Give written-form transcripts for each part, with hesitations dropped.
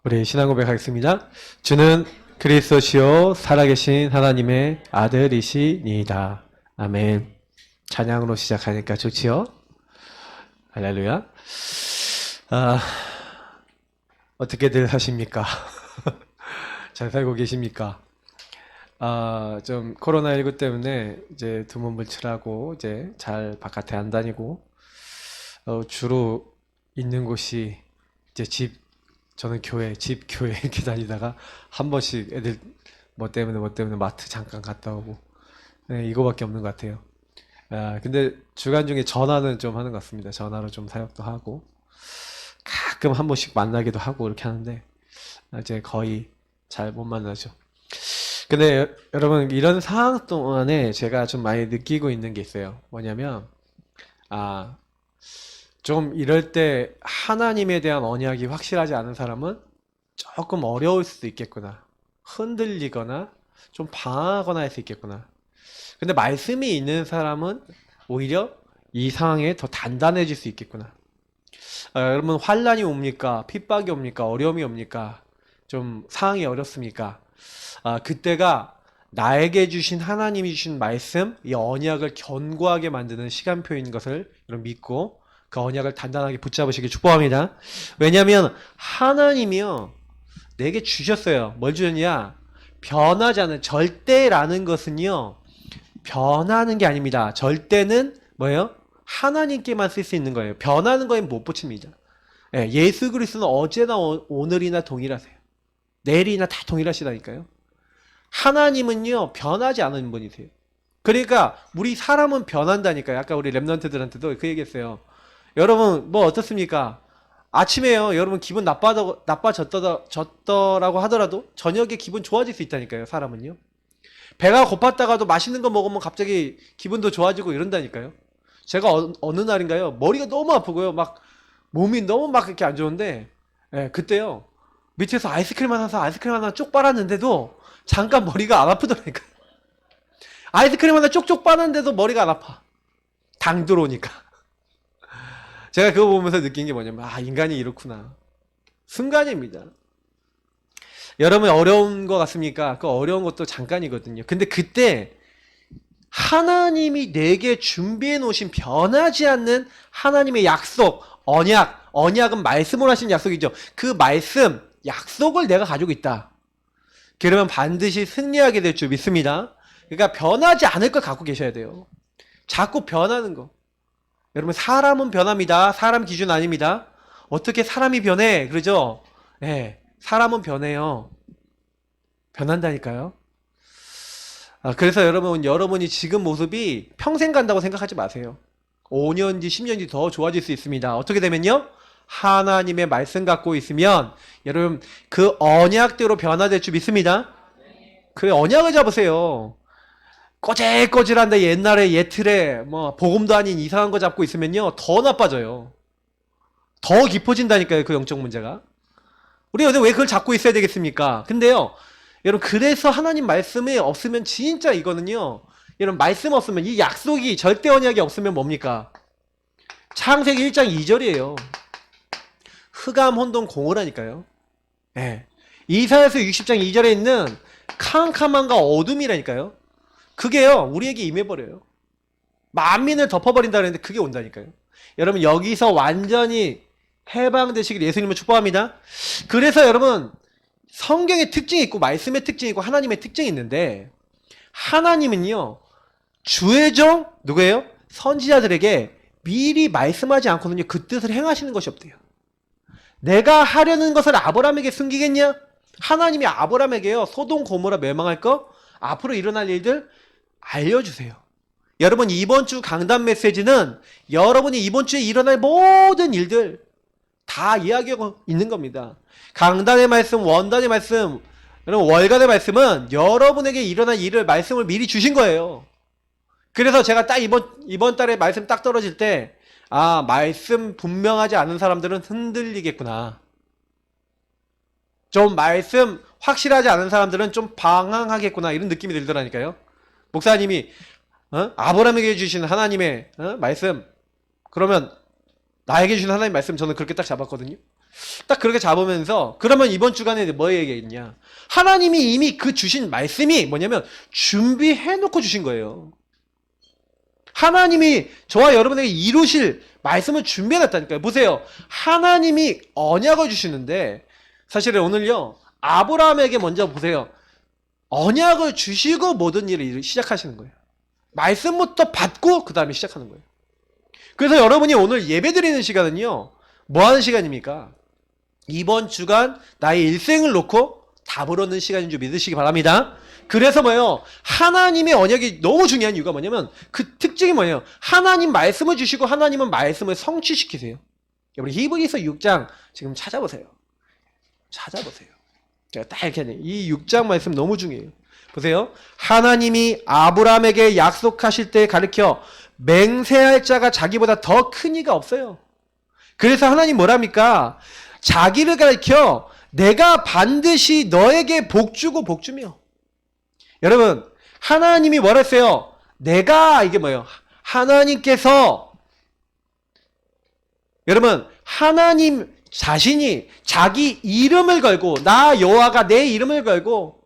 우리 신앙 고백하겠습니다. 주는 그리스도시요 살아계신 하나님의 아들이시니이다. 아멘. 찬양으로 시작하니까 좋지요? 할렐루야. 아, 어떻게들 하십니까? 잘 살고 계십니까? 좀 코로나19 때문에 이제 두문불출하고 이제 잘 바깥에 안 다니고 주로 있는 곳이 이제 저는 집 교회 이렇게 다니다가 한 번씩 애들 뭐 때문에 마트 잠깐 갔다 오고, 네, 이거밖에 없는 것 같아요. 근데 주간 중에 전화는 좀 하는 것 같습니다. 전화로 좀 사역도 하고 가끔 한 번씩 만나기도 하고 이렇게 하는데 이제 거의 잘 못 만나죠. 근데 여러분, 이런 상황 동안에 제가 좀 많이 느끼고 있는 게 있어요. 뭐냐면 아 좀 이럴 때 하나님에 대한 언약이 확실하지 않은 사람은 조금 어려울 수도 있겠구나. 흔들리거나 좀 방황하거나 할 수 있겠구나. 근데 말씀이 있는 사람은 오히려 이 상황에 더 단단해질 수 있겠구나. 여러분, 환란이 옵니까? 핍박이 옵니까? 어려움이 옵니까? 좀 상황이 어렵습니까? 그때가 나에게 주신 하나님이 주신 말씀, 이 언약을 견고하게 만드는 시간표인 것을 여러분 믿고 그 언약을 단단하게 붙잡으시길 축복합니다. 왜냐하면 하나님이요, 내게 주셨어요. 뭘 주셨냐? 변하지 않는 절대라는 것은요, 변하는 게 아닙니다. 절대는 뭐예요? 하나님께만 쓸 수 있는 거예요. 변하는 거엔 못 붙입니다. 예수 그리스도는 어제나 오늘이나 동일하세요. 내일이나 다 동일하시다니까요. 하나님은요, 변하지 않은 분이세요. 그러니까 우리 사람은 변한다니까요. 아까 우리 랩런트들한테도 그 얘기했어요. 여러분 뭐 어떻습니까? 아침에요, 여러분 기분 나빠졌더라고 하더라도 저녁에 기분 좋아질 수 있다니까요. 사람은요. 배가 고팠다가도 맛있는 거 먹으면 갑자기 기분도 좋아지고 이런다니까요. 제가 어느 날인가요, 머리가 너무 아프고요, 막 몸이 너무 막 이렇게 안 좋은데, 그때요, 밑에서 아이스크림 하나 쪽 빨았는데도 잠깐 머리가 안 아프더라니까요. 아이스크림 하나 쪽쪽 빨았는데도 머리가 안 아파. 당 들어오니까. 제가 그거 보면서 느낀 게 뭐냐면, 인간이 이렇구나. 순간입니다. 여러분, 어려운 거 같습니까? 그 어려운 것도 잠깐이거든요. 근데 그때 하나님이 내게 준비해 놓으신 변하지 않는 하나님의 약속, 언약은 말씀으로 하신 약속이죠. 그 말씀, 약속을 내가 가지고 있다. 그러면 반드시 승리하게 될 줄 믿습니다. 그러니까 변하지 않을 걸 갖고 계셔야 돼요. 자꾸 변하는 거. 여러분, 사람은 변합니다. 사람 기준 아닙니다. 어떻게 사람이 변해? 그러죠? 사람은 변해요. 변한다니까요. 그래서 여러분이 지금 모습이 평생 간다고 생각하지 마세요. 5년 뒤, 10년 뒤 더 좋아질 수 있습니다. 어떻게 되면요? 하나님의 말씀 갖고 있으면 여러분 그 언약대로 변화될 줄 믿습니다. 그래, 언약을 잡으세요. 꼬질꼬질한데 옛날에 옛틀에 뭐 복음도 아닌 이상한 거 잡고 있으면요, 더 나빠져요. 더 깊어진다니까요, 그 영적 문제가. 우리 왜 그걸 잡고 있어야 되겠습니까? 근데요, 여러분, 그래서 하나님 말씀이 없으면 진짜 이거는요, 여러분, 말씀 없으면, 이 약속이, 절대 언약이 없으면 뭡니까? 창세기 1장 2절이에요. 흑암 혼돈 공허라니까요. 이사야서 60장 2절에 있는 캄캄함과 어둠이라니까요. 그게요, 우리에게 임해버려요. 만민을 덮어버린다 그랬는데 그게 온다니까요. 여러분, 여기서 완전히 해방되시길 예수님을 축복합니다. 그래서 여러분, 성경의 특징이 있고 말씀의 특징이 있고 하나님의 특징이 있는데, 하나님은요, 주의 종 누구예요? 선지자들에게 미리 말씀하지 않고는요, 그 뜻을 행하시는 것이 없대요. 내가 하려는 것을 아브라함에게 숨기겠냐? 하나님이 아브라함에게요, 소돔 고모라 멸망할 거, 앞으로 일어날 일들 알려주세요. 여러분, 이번 주 강단 메시지는 여러분이 이번 주에 일어날 모든 일들 다 이야기하고 있는 겁니다. 강단의 말씀, 원단의 말씀, 여러분 월간의 말씀은 여러분에게 일어날 일을 말씀을 미리 주신 거예요. 그래서 제가 딱 이번 달에 말씀 딱 떨어질 때, 말씀 분명하지 않은 사람들은 흔들리겠구나. 좀 말씀 확실하지 않은 사람들은 좀 방황하겠구나, 이런 느낌이 들더라니까요. 목사님이 아브라함에게 주신 하나님의 말씀, 그러면 나에게 주신 하나님 말씀, 저는 그렇게 딱 잡았거든요. 딱 그렇게 잡으면서 그러면 이번 주간에 뭐 얘기했냐? 하나님이 이미 그 주신 말씀이 뭐냐면 준비해 놓고 주신 거예요. 하나님이 저와 여러분에게 이루실 말씀을 준비해 놨다니까요. 보세요. 하나님이 언약을 주시는데 사실은 오늘요. 아브라함에게 먼저 보세요. 언약을 주시고 모든 일을 시작하시는 거예요. 말씀부터 받고 그 다음에 시작하는 거예요. 그래서 여러분이 오늘 예배 드리는 시간은요. 뭐 하는 시간입니까? 이번 주간 나의 일생을 놓고 답을 얻는 시간인 줄 믿으시기 바랍니다. 그래서 뭐예요? 하나님의 언약이 너무 중요한 이유가 뭐냐면 그 특징이 뭐예요? 하나님 말씀을 주시고 하나님은 말씀을 성취시키세요. 여러분 히브리서 6장 지금 찾아보세요. 제가 딱 이렇게 하네요. 이 6장 말씀 너무 중요해요. 보세요. 하나님이 아브라함에게 약속하실 때 가르쳐 맹세할 자가 자기보다 더 큰 이가 없어요. 그래서 하나님 뭐랍니까? 자기를 가르쳐 내가 반드시 너에게 복주고 복주며. 여러분 하나님이 뭐라 했어요? 내가 이게 뭐예요? 하나님께서 여러분 하나님 자신이 자기 이름을 걸고 나 여호와가 내 이름을 걸고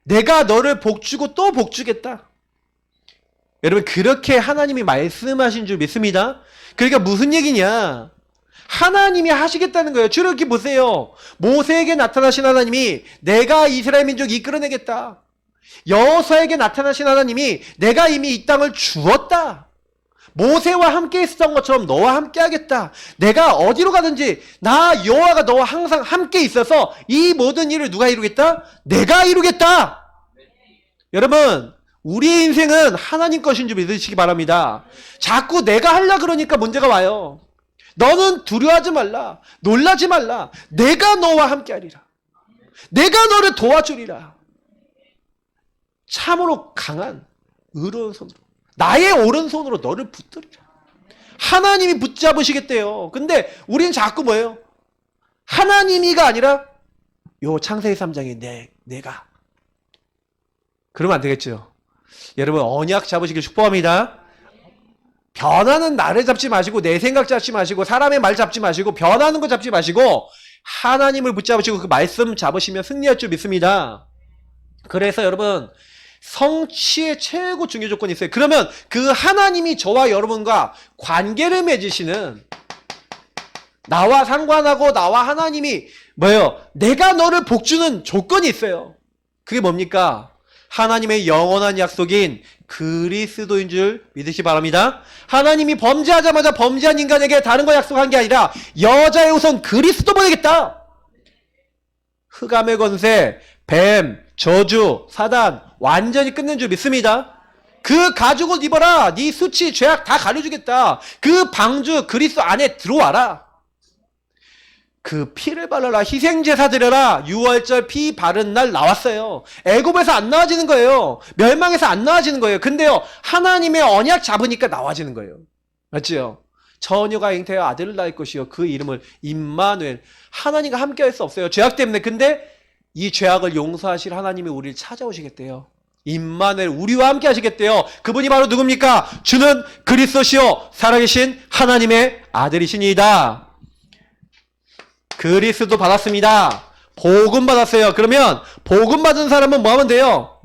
내가 너를 복주고 또 복주겠다. 여러분 그렇게 하나님이 말씀하신 줄 믿습니다. 그러니까 무슨 얘기냐? 하나님이 하시겠다는 거예요. 출애굽기 보세요. 모세에게 나타나신 하나님이 내가 이스라엘 민족 이끌어내겠다. 여호수아에게 나타나신 하나님이 내가 이미 이 땅을 주었다. 모세와 함께 있었던 것처럼 너와 함께 하겠다. 내가 어디로 가든지 나 여호와가 너와 항상 함께 있어서 이 모든 일을 누가 이루겠다? 내가 이루겠다. 여러분 우리의 인생은 하나님 것인 줄 믿으시기 바랍니다. 자꾸 내가 하려 그러니까 문제가 와요. 너는 두려워하지 말라. 놀라지 말라. 내가 너와 함께 하리라. 내가 너를 도와주리라. 참으로 강한 의로운 손으로 나의 오른손으로 너를 붙들리라. 하나님이 붙잡으시겠대요. 근데 우리는 자꾸 뭐예요? 하나님이가 아니라 요 창세기 3장에 내가. 그러면 안 되겠죠. 여러분 언약 잡으시길 축복합니다. 변하는 나를 잡지 마시고 내 생각 잡지 마시고 사람의 말 잡지 마시고 변하는 거 잡지 마시고 하나님을 붙잡으시고 그 말씀 잡으시면 승리할 줄 믿습니다. 그래서 여러분 성취의 최고 중요 조건이 있어요. 그러면 그 하나님이 저와 여러분과 관계를 맺으시는 나와 상관하고 나와 하나님이 뭐예요? 내가 너를 복주는 조건이 있어요. 그게 뭡니까? 하나님의 영원한 약속인 그리스도인 줄 믿으시기 바랍니다. 하나님이 범죄하자마자 범죄한 인간에게 다른 거 약속한 게 아니라 여자의 후손 그리스도 보내겠다. 흑암의 권세, 뱀, 저주, 사단 완전히 끝낸 줄 믿습니다. 그 가죽을 입어라. 네 수치, 죄악 다 가려주겠다. 그 방주 그리스도 안에 들어와라. 그 피를 발라라. 희생제사 드려라. 6월절 피 바른 날 나왔어요. 애굽에서 안 나와지는 거예요. 멸망에서 안 나와지는 거예요. 근데요 하나님의 언약 잡으니까 나와지는 거예요. 맞지요? 처녀가 잉태하여 아들을 낳을 것이요 그 이름을 임마누엘. 하나님과 함께 할 수 없어요. 죄악 때문에. 근데 이 죄악을 용서하실 하나님이 우리를 찾아오시겠대요. 임마누엘 우리와 함께 하시겠대요. 그분이 바로 누굽니까? 주는 그리스도시요 살아계신 하나님의 아들이시니이다. 그리스도 받았습니다. 복음 받았어요. 그러면 복음 받은 사람은 뭐 하면 돼요?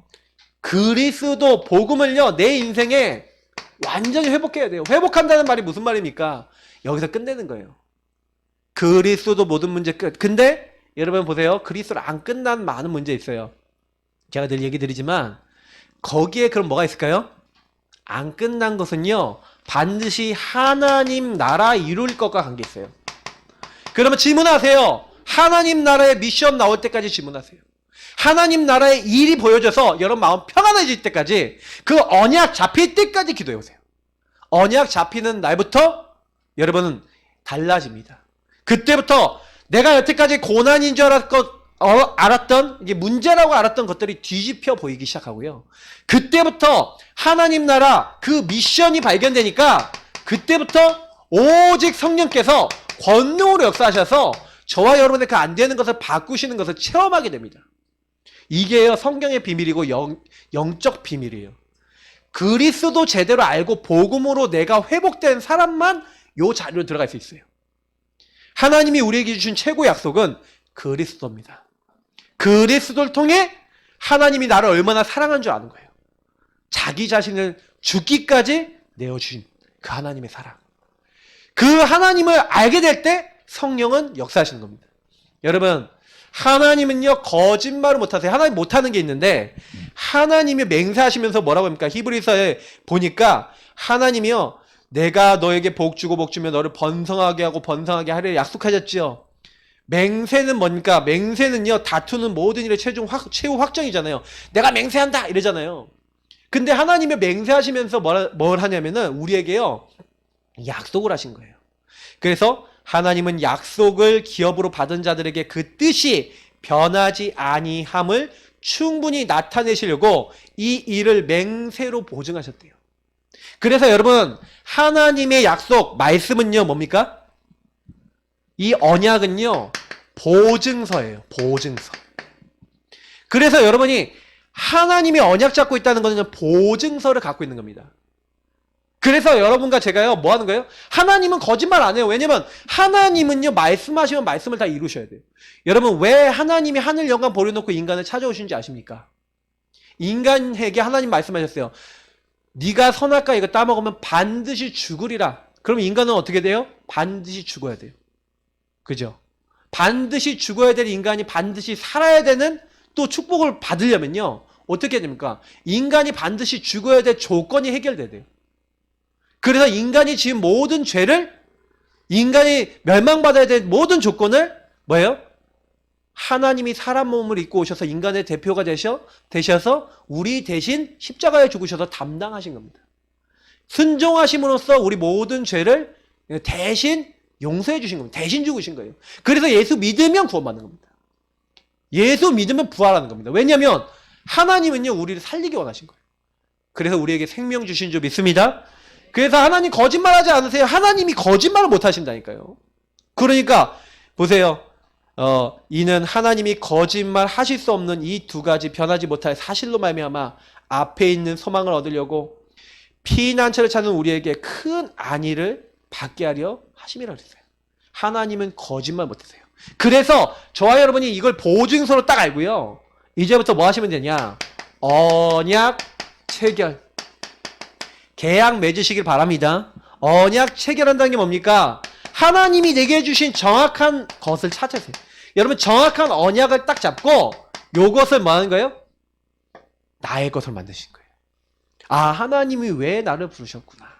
그리스도 복음을요 내 인생에 완전히 회복해야 돼요. 회복한다는 말이 무슨 말입니까? 여기서 끝내는 거예요. 그리스도 모든 문제 끝. 근데 여러분 보세요. 그리스도로 안 끝난 많은 문제 있어요. 제가 늘 얘기 드리지만 거기에 그럼 뭐가 있을까요? 안 끝난 것은요 반드시 하나님 나라 이룰 것과 관계 있어요. 그러면 질문하세요. 하나님 나라의 미션 나올 때까지 질문하세요. 하나님 나라의 일이 보여져서 여러분 마음 평안해질 때까지 그 언약 잡힐 때까지 기도해보세요. 언약 잡히는 날부터 여러분은 달라집니다. 그때부터 내가 여태까지 고난인 줄 알았던 이게 문제라고 알았던 것들이 뒤집혀 보이기 시작하고요. 그때부터 하나님 나라 그 미션이 발견되니까 그때부터 오직 성령께서 권능으로 역사하셔서 저와 여러분의 그 안 되는 것을 바꾸시는 것을 체험하게 됩니다. 이게요 성경의 비밀이고 영적 비밀이에요. 그리스도 제대로 알고 복음으로 내가 회복된 사람만 요 자리로 들어갈 수 있어요. 하나님이 우리에게 주신 최고 약속은 그리스도입니다. 그리스도를 통해 하나님이 나를 얼마나 사랑한 줄 아는 거예요. 자기 자신을 죽기까지 내어주신 그 하나님의 사랑. 그 하나님을 알게 될 때 성령은 역사하시는 겁니다. 여러분, 하나님은요 거짓말을 못하세요. 하나님 못하는 게 있는데 하나님이 맹세하시면서 뭐라고 합니까? 히브리서에 보니까 하나님이요 내가 너에게 복 주고 복 주며 너를 번성하게 하고 번성하게 하려 약속하셨지요. 맹세는 뭡니까? 맹세는요 다투는 모든 일의 최후 확정이잖아요. 내가 맹세한다 이러잖아요. 근데 하나님이 맹세하시면서 뭘 하냐면은 우리에게요 약속을 하신 거예요. 그래서 하나님은 약속을 기업으로 받은 자들에게 그 뜻이 변하지 아니함을 충분히 나타내시려고 이 일을 맹세로 보증하셨대요. 그래서 여러분 하나님의 약속 말씀은요 뭡니까? 이 언약은요 보증서예요. 보증서. 그래서 여러분이 하나님이 언약 잡고 있다는 것은 보증서를 갖고 있는 겁니다. 그래서 여러분과 제가요 뭐 하는 거예요? 하나님은 거짓말 안 해요. 왜냐면 하나님은요 말씀하시면 말씀을 다 이루셔야 돼요. 여러분 왜 하나님이 하늘 영광 버려놓고 인간을 찾아오신지 아십니까? 인간에게 하나님 말씀하셨어요. 네가 선악과 이거 따먹으면 반드시 죽으리라. 그럼 인간은 어떻게 돼요? 반드시 죽어야 돼요. 그죠? 반드시 죽어야 될 인간이 반드시 살아야 되는 또 축복을 받으려면요 어떻게 됩니까? 인간이 반드시 죽어야 될 조건이 해결돼야 돼요. 그래서 인간이 지은 모든 죄를 인간이 멸망받아야 될 모든 조건을 뭐예요? 하나님이 사람 몸을 입고 오셔서 인간의 대표가 되셔서 우리 대신 십자가에 죽으셔서 담당하신 겁니다. 순종하심으로써 우리 모든 죄를 대신 용서해 주신 겁니다. 대신 죽으신 거예요. 그래서 예수 믿으면 구원받는 겁니다. 예수 믿으면 부활하는 겁니다. 왜냐하면 하나님은요 우리를 살리기 원하신 거예요. 그래서 우리에게 생명 주신 줄 믿습니다. 그래서 하나님 거짓말하지 않으세요. 하나님이 거짓말을 못 하신다니까요. 그러니까 보세요. 이는 하나님이 거짓말 하실 수 없는 이 두 가지 변하지 못할 사실로 말미암아 앞에 있는 소망을 얻으려고 피난처를 찾는 우리에게 큰 안위를 받게 하려 하심이라 그랬어요. 하나님은 거짓말 못하세요. 그래서 저와 여러분이 이걸 보증서로 딱 알고요. 이제부터 뭐 하시면 되냐? 언약 체결. 계약 맺으시길 바랍니다. 언약 체결한다는 게 뭡니까? 하나님이 내게 주신 정확한 것을 찾으세요. 여러분 정확한 언약을 딱 잡고 요것을 뭐 하는 거예요? 나의 것을 만드신 거예요. 아 하나님이 왜 나를 부르셨구나.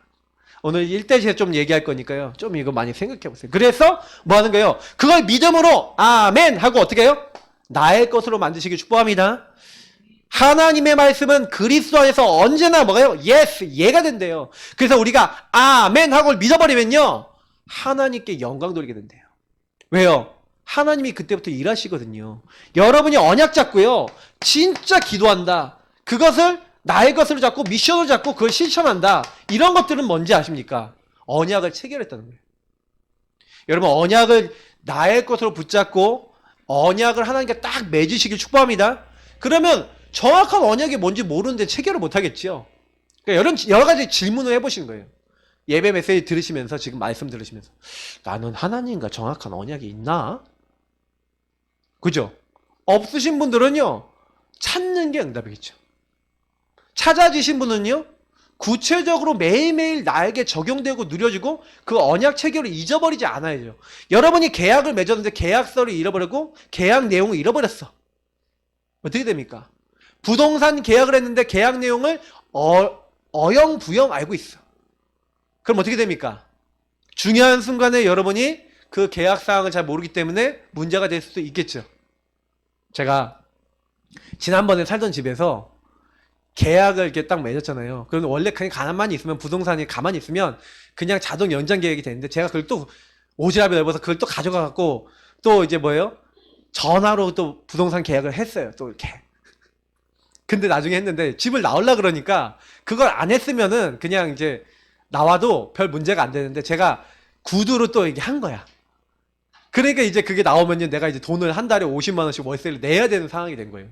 오늘 1대1 좀 얘기할 거니까요. 좀 이거 많이 생각해 보세요. 그래서 뭐 하는 거예요? 그걸 믿음으로 아멘 하고 어떻게 해요? 나의 것으로 만드시길 축복합니다. 하나님의 말씀은 그리스도 안에서 언제나 뭐가요? 예스, 예가 된대요. 그래서 우리가 아멘 하고 믿어버리면요. 하나님께 영광 돌리게 된대요. 왜요? 하나님이 그때부터 일하시거든요. 여러분이 언약 잡고요. 진짜 기도한다. 그것을 나의 것으로 잡고 미션을 잡고 그걸 실천한다. 이런 것들은 뭔지 아십니까? 언약을 체결했다는 거예요. 여러분 언약을 나의 것으로 붙잡고 언약을 하나님께 딱 맺으시길 축복합니다. 그러면 정확한 언약이 뭔지 모르는데 체결을 못하겠지요. 그러니까 여러 가지 질문을 해보시는 거예요. 예배 메시지 들으시면서 지금 말씀 들으시면서 나는 하나님과 정확한 언약이 있나? 그죠? 없으신 분들은요. 찾는 게 응답이겠죠. 찾아지신 분은요. 구체적으로 매일매일 나에게 적용되고 누려지고 그 언약 체결을 잊어버리지 않아야죠. 여러분이 계약을 맺었는데 계약서를 잃어버리고 계약 내용을 잃어버렸어. 어떻게 됩니까? 부동산 계약을 했는데 계약 내용을 어영부영 알고 있어. 그럼 어떻게 됩니까? 중요한 순간에 여러분이 그 계약 사항을 잘 모르기 때문에 문제가 될 수도 있겠죠. 제가 지난번에 살던 집에서 계약을 이렇게 딱 맺었잖아요. 그럼 원래 그냥 가만히 있으면 부동산이 가만히 있으면 그냥 자동 연장 계약이 되는데 제가 그걸 또 오지랖이 넓어서 그걸 또 가져가갖고 또 이제 뭐예요? 전화로 또 부동산 계약을 했어요. 또 이렇게. 근데 나중에 했는데 집을 나오려 그러니까 그걸 안 했으면은 그냥 이제 나와도 별 문제가 안 되는데 제가 구두로 또 이게 한 거야. 그러니까 이제 그게 나오면요. 내가 이제 돈을 한 달에 50만 원씩 월세를 내야 되는 상황이 된 거예요.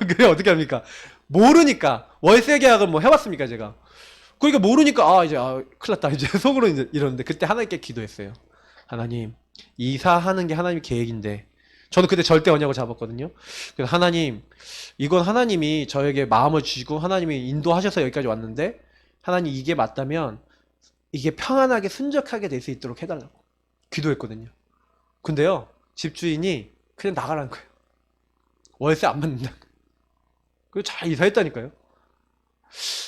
그래 어떻게 합니까? 모르니까 월세 계약을 뭐 해봤습니까 제가? 그러니까 모르니까 이제 큰일 났다 이제 속으로 이제 이러는데 그때 하나님께 기도했어요. 하나님, 이사하는 게 하나님의 계획인데, 저는 그때 절대 언약을 잡았거든요. 그래서 하나님, 이건 하나님이 저에게 마음을 주시고 하나님이 인도하셔서 여기까지 왔는데, 하나님 이게 맞다면 이게 평안하게 순적하게 될 수 있도록 해달라고 기도했거든요. 근데요, 집주인이 그냥 나가라는 거예요. 월세 안 받는다. 그리고 잘 이사했다니까요.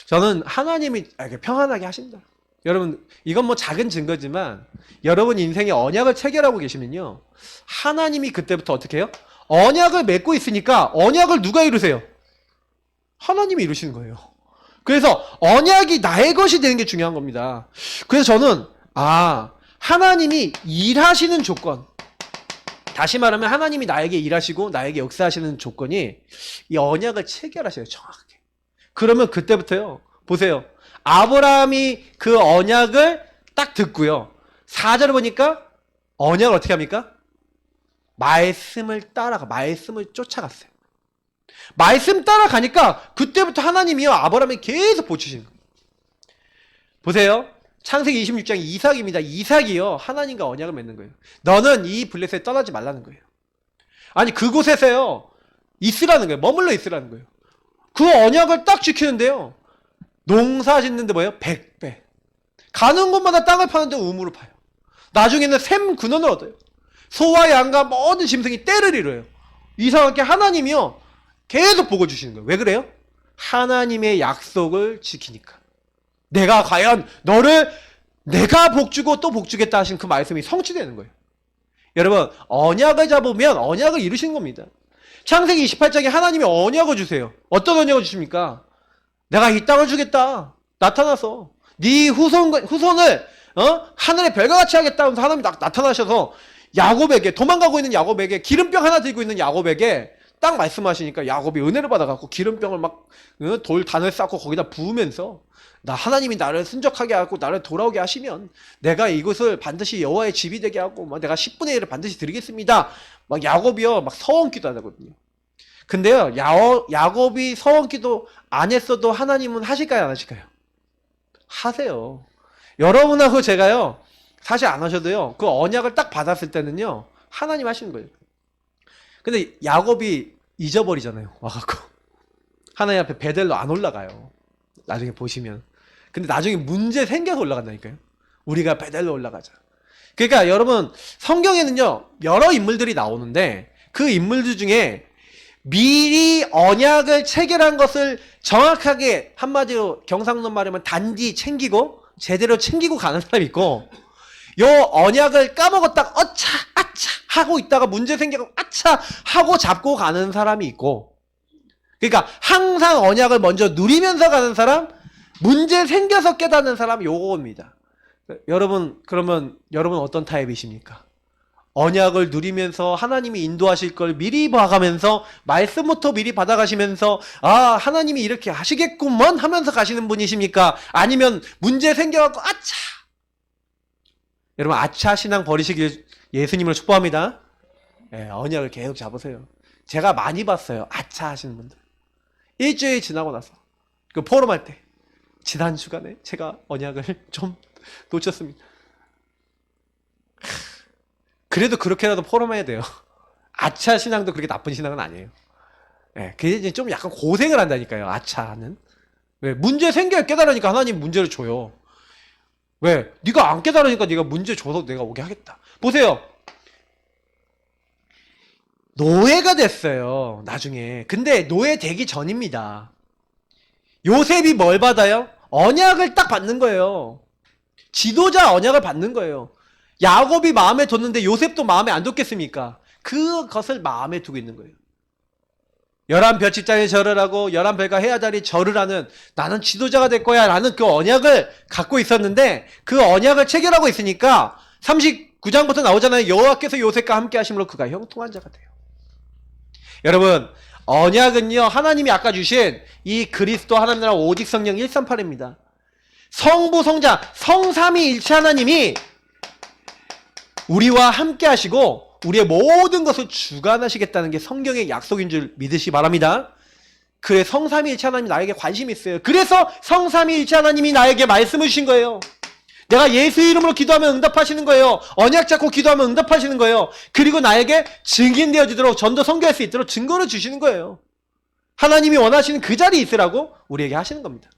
저는 하나님이 이렇게 평안하게 하신다. 여러분, 이건 뭐 작은 증거지만 여러분 인생에 언약을 체결하고 계시면요, 하나님이 그때부터 어떻게 해요? 언약을 맺고 있으니까 언약을 누가 이루세요? 하나님이 이루시는 거예요. 그래서 언약이 나의 것이 되는 게 중요한 겁니다. 그래서 저는 하나님이 일하시는 조건, 다시 말하면 하나님이 나에게 일하시고 나에게 역사하시는 조건이 이 언약을 체결하셔요. 정확하게. 그러면 그때부터요, 보세요, 아브라함이 그 언약을 딱 듣고요, 4절을 보니까 언약을 어떻게 합니까? 말씀을 따라가, 말씀을 쫓아갔어요. 말씀 따라가니까 그때부터 하나님이요, 아브라함이 계속 보여주시는 거예요. 보세요, 창세기 26장 이삭입니다. 이삭이요, 하나님과 언약을 맺는 거예요. 너는 이 블레셋에 떠나지 말라는 거예요. 아니, 그곳에서요 있으라는 거예요. 머물러 있으라는 거예요. 그 언약을 딱 지키는데요, 농사 짓는데 뭐예요? 100배. 가는 곳마다 땅을 파는데 우물을 파요. 나중에는 샘 근원을 얻어요. 소와 양과 모든 짐승이 떼를 이뤄요. 이상하게 하나님이요 계속 복을 주시는 거예요. 왜 그래요? 하나님의 약속을 지키니까. 내가 과연 너를 내가 복주고 또 복주겠다 하신 그 말씀이 성취되는 거예요. 여러분, 언약을 잡으면 언약을 이루시는 겁니다. 창세기 28장에 하나님이 언약을 주세요. 어떤 언약을 주십니까? 내가 이 땅을 주겠다. 나타나서 네 후손을 하늘의 별과 같이 하겠다 하면서 하나님이 나타나셔서 야곱에게, 도망가고 있는 야곱에게, 기름병 하나 들고 있는 야곱에게 딱 말씀하시니까 야곱이 은혜를 받아갖고 기름병을 막 돌 단을 쌓고 거기다 부으면서, 나 하나님이 나를 순적하게 하고 나를 돌아오게 하시면 내가 이곳을 반드시 여호와의 집이 되게 하고 막 내가 10분의 1을 반드시 드리겠습니다. 막 야곱이요 막 서원기도 하거든요. 근데요, 야곱이 서원기도 안 했어도 하나님은 하실까요, 안 하실까요? 하세요. 여러분하고 제가요 사실 안 하셔도요, 그 언약을 딱 받았을 때는요 하나님 하시는 거예요. 근데 야곱이 잊어버리잖아요. 와갖고 하나님 앞에 베델로 안 올라가요. 나중에 보시면. 근데 나중에 문제 생겨서 올라간다니까요. 우리가 베델로 올라가자. 그러니까 여러분, 성경에는요 여러 인물들이 나오는데 그 인물들 중에 미리 언약을 체결한 것을 정확하게, 한마디로 경상도 말하면 단디 챙기고 제대로 챙기고 가는 사람이 있고, 요 언약을 까먹었다가 어차 아차 하고 있다가 문제 생겨서 아차 하고 잡고 가는 사람이 있고, 그러니까 항상 언약을 먼저 누리면서 가는 사람, 문제 생겨서 깨닫는 사람, 요겁니다. 여러분, 그러면 여러분 어떤 타입이십니까? 언약을 누리면서 하나님이 인도하실 걸 미리 봐가면서 말씀부터 미리 받아가시면서 하나님이 이렇게 하시겠구먼 하면서 가시는 분이십니까? 아니면 문제 생겨갖고 아차! 여러분, 아차 신앙 버리시길 예수님을 축복합니다. 네, 언약을 계속 잡으세요. 제가 많이 봤어요, 아차 하시는 분들. 일주일 지나고 나서 그 포럼할 때, 지난 주간에 제가 언약을 좀 놓쳤습니다. 그래도 그렇게라도 포럼해야 돼요. 아차 신앙도 그렇게 나쁜 신앙은 아니에요. 네, 그게 좀 약간 고생을 한다니까요, 아차는. 왜? 문제 생겨야 깨달으니까 하나님 문제를 줘요. 왜? 네가 안 깨달으니까 네가 문제 줘서 내가 오게 하겠다. 보세요, 노예가 됐어요, 나중에. 근데 노예 되기 전입니다. 요셉이 뭘 받아요? 언약을 딱 받는 거예요. 지도자 언약을 받는 거예요. 야곱이 마음에 뒀는데 요셉도 마음에 안 뒀겠습니까? 그것을 마음에 두고 있는 거예요. 11볕집장에 절을 하고 11별과 해야자리 절을 하는, 나는 지도자가 될 거야 라는 그 언약을 갖고 있었는데, 그 언약을 체결하고 있으니까 39장부터 나오잖아요. 여호와께서 요셉과 함께 하심으로 그가 형통한 자가 돼요. 여러분, 언약은요 하나님이 아까 주신 이 그리스도 하나님 나라 오직 성령 138입니다. 성부 성자 성삼위일체 하나님이 우리와 함께 하시고 우리의 모든 것을 주관하시겠다는 게 성경의 약속인 줄 믿으시 바랍니다. 그래, 성삼위일체 하나님이 나에게 관심이 있어요. 그래서 성삼위일체 하나님이 나에게 말씀을 주신 거예요. 내가 예수 이름으로 기도하면 응답하시는 거예요. 언약 잡고 기도하면 응답하시는 거예요. 그리고 나에게 증인되어지도록 전도 선교할 수 있도록 증거를 주시는 거예요. 하나님이 원하시는 그 자리에 있으라고 우리에게 하시는 겁니다.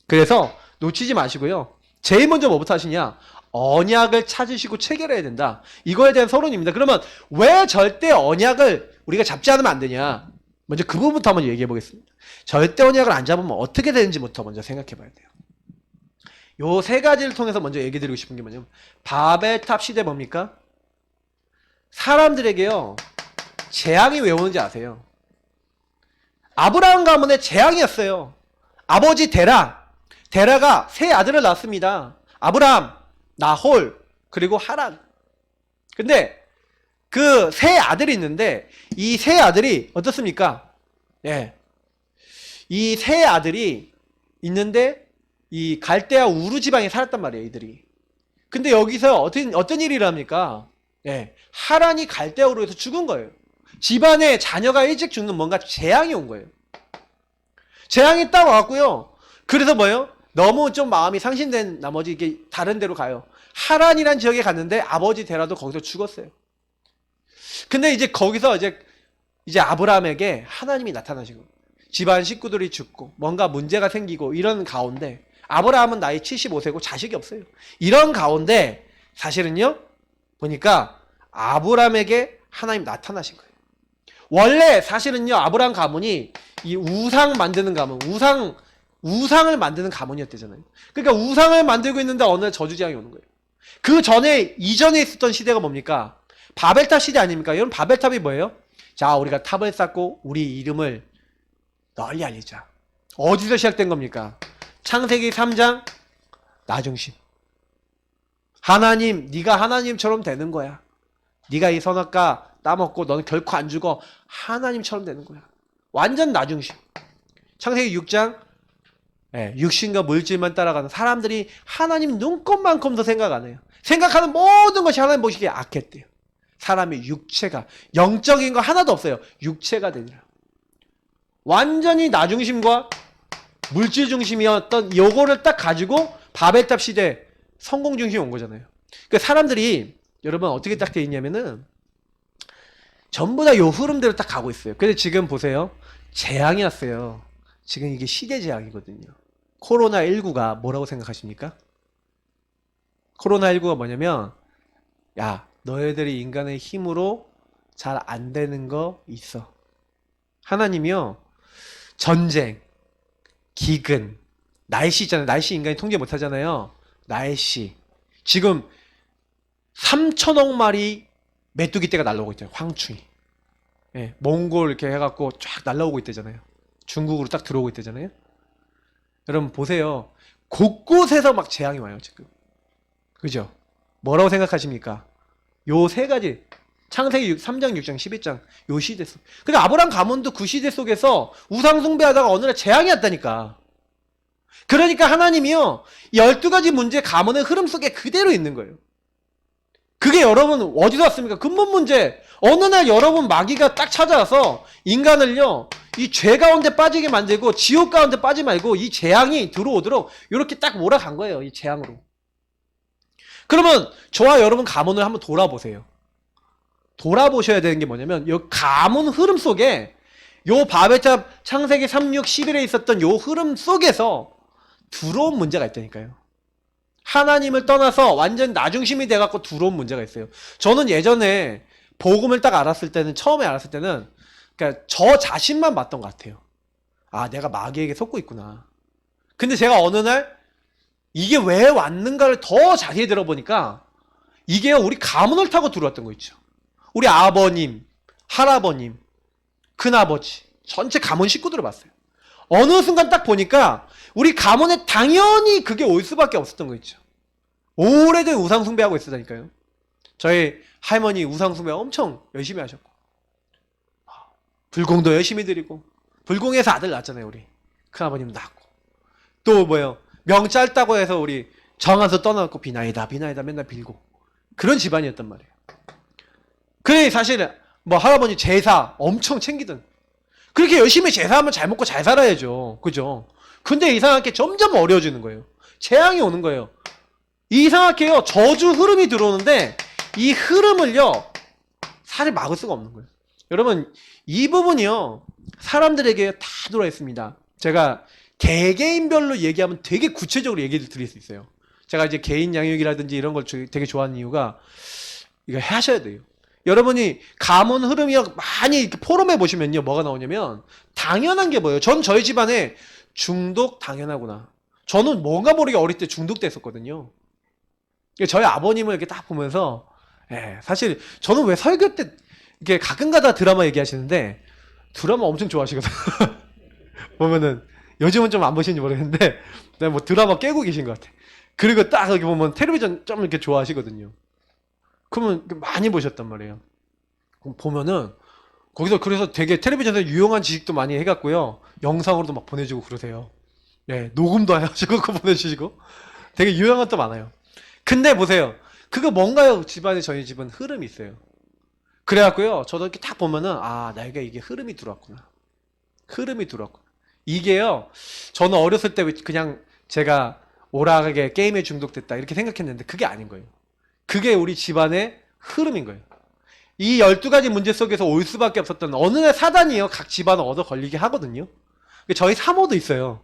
그래서 놓치지 마시고요. 제일 먼저 뭐부터 하시냐? 언약을 찾으시고 체결해야 된다. 이거에 대한 서론입니다. 그러면 왜 절대 언약을 우리가 잡지 않으면 안 되냐? 먼저 그 부분부터 한번 얘기해 보겠습니다. 절대 언약을 안 잡으면 어떻게 되는지부터 먼저 생각해 봐야 돼요. 요 세 가지를 통해서 먼저 얘기 드리고 싶은 게 뭐냐면, 바벨탑 시대 뭡니까? 사람들에게요, 재앙이 왜 오는지 아세요? 아브라함 가문의 재앙이었어요. 아버지 데라가 세 아들을 낳았습니다. 아브라함, 나홀, 그리고 하란. 근데 그 세 아들이 있는데 이 세 아들이 어떻습니까? 예. 이 세 아들이 있는데 이 갈대아 우르 지방에 살았단 말이에요, 이들이. 근데 여기서 어떤 일이 일어납니까? 예. 하란이 갈대아 우르에서 죽은 거예요. 집안에 자녀가 일찍 죽는 뭔가 재앙이 온 거예요. 재앙이 딱 와갖고요. 그래서 뭐예요? 너무 좀 마음이 상심된 나머지 이게 다른 데로 가요. 하란이란 지역에 갔는데 아버지 데라도 거기서 죽었어요. 근데 이제 거기서 이제 아브라함에게 하나님이 나타나시고 집안 식구들이 죽고 뭔가 문제가 생기고 이런 가운데, 아브라함은 나이 75세고 자식이 없어요. 이런 가운데 사실은요, 보니까 아브라함에게 하나님 나타나신 거예요. 원래 사실은요, 아브라함 가문이 이 우상 만드는 가문, 우상을 만드는 가문이었대잖아요. 그러니까 우상을 만들고 있는데 어느 날 저주재앙이 오는 거예요. 그 전에, 이전에 있었던 시대가 뭡니까? 바벨탑 시대 아닙니까? 여러분, 바벨탑이 뭐예요? 자, 우리가 탑을 쌓고 우리 이름을 널리 알리자. 어디서 시작된 겁니까? 창세기 3장, 나 중심. 하나님, 네가 하나님처럼 되는 거야. 네가 이 선악과 따먹고 너는 결코 안 죽어. 하나님처럼 되는 거야. 완전 나 중심. 창세기 6장, 육신과 물질만 따라가는 사람들이 하나님 눈꼽만큼 더 생각 안 해요. 생각하는 모든 것이 하나님 보시기에 악했대요. 사람의 육체가, 영적인 거 하나도 없어요. 육체가 되니라. 완전히 나 중심과 물질 중심이었던 요거를 딱 가지고 바벨탑 시대 성공 중심이 온 거잖아요. 그러니까 사람들이, 여러분 어떻게 딱 돼 있냐면은 전부 다 요 흐름대로 딱 가고 있어요. 근데 지금 보세요. 재앙이 왔어요. 지금 이게 시대 재앙이거든요. 코로나19가 뭐라고 생각하십니까? 코로나19가 뭐냐면, 야, 너희들이 인간의 힘으로 잘 안 되는 거 있어. 하나님이요, 전쟁, 기근, 날씨 있잖아요. 날씨 인간이 통제 못 하잖아요. 날씨. 지금 3천억 마리 메뚜기 떼가 날라오고 있잖아요. 황충이. 예, 몽골 이렇게 해갖고 쫙 날라오고 있대잖아요. 중국으로 딱 들어오고 있대잖아요. 여러분 보세요. 곳곳에서 막 재앙이 와요, 지금. 그죠? 뭐라고 생각하십니까? 요 세 가지. 창세기 3장, 6장, 11장. 요 시대 속. 그러니까 아브라함 가문도 그 시대 속에서 우상 숭배하다가 어느 날 재앙이 왔다니까. 그러니까 하나님이요, 12가지 문제 가문의 흐름 속에 그대로 있는 거예요. 그게 여러분 어디서 왔습니까? 근본 문제. 어느 날 여러분 마귀가 딱 찾아와서 인간을요, 이 죄 가운데 빠지게 만들고 지옥 가운데 빠지지 말고 이 재앙이 들어오도록 이렇게 딱 몰아간 거예요. 이 재앙으로. 그러면 저와 여러분 가문을 한번 돌아보세요. 돌아보셔야 되는 게 뭐냐면, 이 가문 흐름 속에 요 바벨탑 창세기 3, 6, 11에 있었던 요 흐름 속에서 들어온 문제가 있다니까요. 하나님을 떠나서 완전 나중심이 돼갖고 들어온 문제가 있어요. 저는 예전에 복음을 딱 알았을 때는, 처음에 알았을 때는 그러니까 저 자신만 봤던 것 같아요. 아, 내가 마귀에게 속고 있구나. 근데 제가 어느 날 이게 왜 왔는가를 더 자세히 들어보니까 이게 우리 가문을 타고 들어왔던 거 있죠. 우리 아버님, 할아버님, 큰아버지, 전체 가문 식구들을 봤어요. 어느 순간 딱 보니까 우리 가문에 당연히 그게 올 수밖에 없었던 거 있죠. 오래된 우상 숭배하고 있었다니까요. 저희 할머니 우상 숭배 엄청 열심히 하셨고, 불공도 열심히 드리고, 불공에서 아들 낳았잖아요. 우리 큰아버님 낳고, 또 뭐예요, 명 짧다고 해서 우리 정한서 떠나고 비나이다 맨날 빌고, 그런 집안이었단 말이에요. 그래, 사실 뭐 할아버지 제사 엄청 챙기던, 그렇게 열심히 제사하면 잘 먹고 잘 살아야죠. 그죠? 근데 이상하게 점점 어려워지는 거예요. 재앙이 오는 거예요. 이상하게요. 저주 흐름이 들어오는데 이 흐름을요. 사실 막을 수가 없는 거예요. 여러분 이 부분이요. 사람들에게 다 들어와 있습니다. 제가 개개인별로 얘기하면 되게 구체적으로 얘기를 드릴 수 있어요. 제가 이제 개인 양육이라든지 이런 걸 되게 좋아하는 이유가 이거 하셔야 돼요. 여러분이 가문 흐름이 많이 이렇게 포럼에 보시면요. 뭐가 나오냐면 당연한 게 뭐예요? 전 저희 집안에 중독 당연하구나. 저는 뭔가 모르게 어릴 때 중독됐었거든요. 저희 아버님을 이렇게 딱 보면서 사실 저는 왜 설교 때 이렇게 가끔가다 드라마 얘기하시는데 드라마 엄청 좋아하시거든요. 보면은 요즘은 좀 안 보시는지 모르겠는데 뭐 드라마 깨고 계신 것 같아. 그리고 딱 여기 보면 텔레비전 좀 이렇게 좋아하시거든요. 그러면 많이 보셨단 말이에요. 보면은 거기서 그래서 되게 텔레비전에서 유용한 지식도 많이 해갖고요. 영상으로도 막 보내주고 그러세요. 녹음도 하시고 그거 보내주시고 되게 유용한 것도 많아요. 근데 보세요. 그거 뭔가요? 집안에 저희 집은 흐름이 있어요. 그래갖고요. 저도 이렇게 딱 보면은 나에게 이게 흐름이 들어왔구나. 흐름이 들어왔구나. 이게요. 저는 어렸을 때 그냥 제가 오락하게 게임에 중독됐다 이렇게 생각했는데 그게 아닌 거예요. 그게 우리 집안의 흐름인 거예요. 이 12가지 문제 속에서 올 수밖에 없었던 어느 날 사단이요. 각 집안을 얻어 걸리게 하거든요. 저희 사모도 있어요.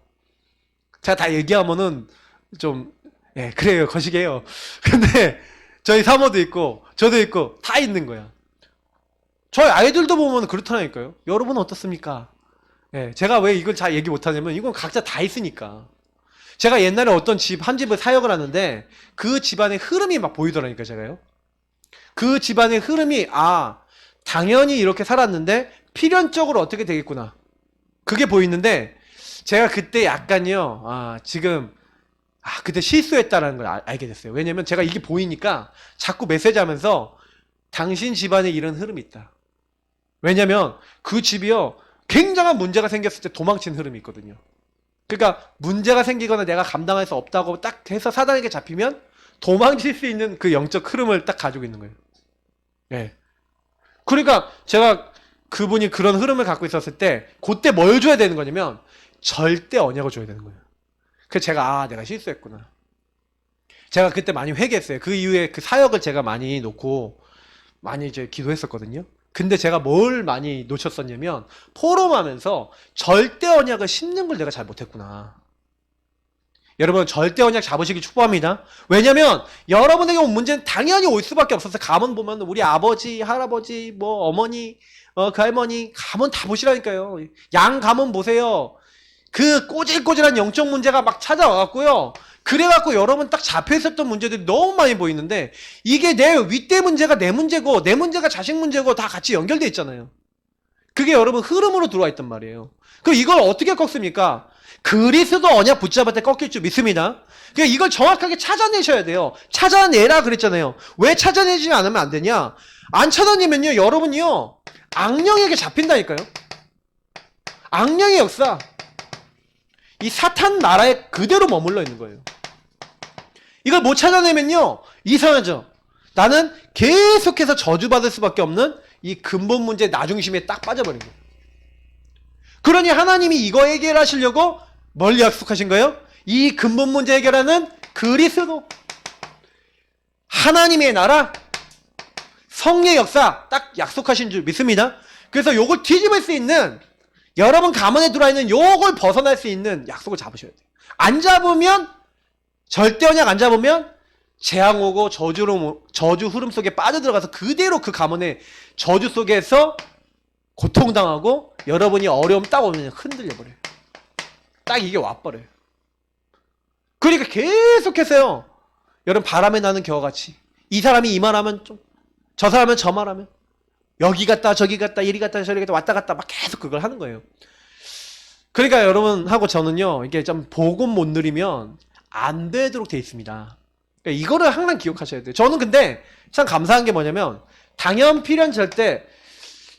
제가 다 얘기하면은 좀 그래요. 거시기해요. 근데 저희 사모도 있고 저도 있고 다 있는 거야. 저희 아이들도 보면 그렇다니까요. 여러분은 어떻습니까? 제가 왜 이걸 잘 얘기 못하냐면 이건 각자 다 있으니까. 제가 옛날에 어떤 한 집을 사역을 하는데 그 집안의 흐름이 막 보이더라니까 제가요. 그 집안의 흐름이 당연히 이렇게 살았는데 필연적으로 어떻게 되겠구나. 그게 보이는데 제가 그때 약간요. 지금 그때 실수했다라는 걸 알게 됐어요. 왜냐면 제가 이게 보이니까 자꾸 메시지 하면서 당신 집안에 이런 흐름이 있다. 왜냐면 그 집이요. 굉장한 문제가 생겼을 때 도망친 흐름이 있거든요. 그러니까 문제가 생기거나 내가 감당할 수 없다고 딱 해서 사단에게 잡히면 도망칠 수 있는 그 영적 흐름을 딱 가지고 있는 거예요. 그러니까 제가 그분이 그런 흐름을 갖고 있었을 때 그때 뭘 줘야 되는 거냐면 절대 언약을 줘야 되는 거예요. 그래서 제가 내가 실수했구나. 제가 그때 많이 회개했어요. 그 이후에 그 사역을 제가 많이 놓고 많이 이제 기도했었거든요. 근데 제가 뭘 많이 놓쳤었냐면 포럼하면서 절대 언약을 심는 걸 내가 잘 못했구나. 여러분 절대 언약 잡으시기 축복합니다. 왜냐면 여러분에게 온 문제는 당연히 올 수밖에 없어서 가문 보면 우리 아버지, 할아버지, 뭐 어머니, 그 할머니 가문 다 보시라니까요. 양 가문 보세요. 그 꼬질꼬질한 영적 문제가 막 찾아와갖고요. 그래갖고 여러분 딱 잡혀있었던 문제들이 너무 많이 보이는데 이게 내 윗대 문제가 내 문제고 내 문제가 자식 문제고 다 같이 연결돼 있잖아요. 그게 여러분 흐름으로 들어와 있단 말이에요. 그럼 이걸 어떻게 꺾습니까? 그리스도 언약 붙잡을 때 꺾일 줄 믿습니다. 그러니까 이걸 정확하게 찾아내셔야 돼요. 찾아내라 그랬잖아요. 왜 찾아내지 않으면 안 되냐? 안 찾아내면요 여러분이요 악령에게 잡힌다니까요. 악령의 역사 이 사탄 나라에 그대로 머물러 있는 거예요. 이걸 못 찾아내면요 이상하죠. 나는 계속해서 저주받을 수밖에 없는 이 근본 문제 나중심에 딱 빠져버린 거예요. 그러니 하나님이 이거 해결하시려고 뭘 약속하신 거예요? 이 근본 문제 해결하는 그리스도 하나님의 나라 성의 역사 딱 약속하신 줄 믿습니다. 그래서 요걸 뒤집을 수 있는 여러분 가문에 들어와 있는 요걸 벗어날 수 있는 약속을 잡으셔야 돼요. 안 잡으면 절대 언약 안 잡으면 재앙 오고 저주 흐름 속에 빠져들어가서 그대로 그 가문의 저주 속에서 고통당하고 여러분이 어려움 딱 오면 흔들려 버려요. 딱 이게 와버려요. 그러니까 계속해서요. 여러분 바람에 나는 겨같이 이 사람이 이 말하면 좀 저 사람은 저 말하면 여기 갔다 저기 갔다 이리 갔다 저리 갔다 왔다 갔다 막 계속 그걸 하는 거예요. 그러니까 여러분하고 저는요 이게 좀 복음 못 누리면 안 되도록 돼 있습니다. 그러니까 이거를 항상 기억하셔야 돼요. 저는 근데 참 감사한 게 뭐냐면 당연 필연 절대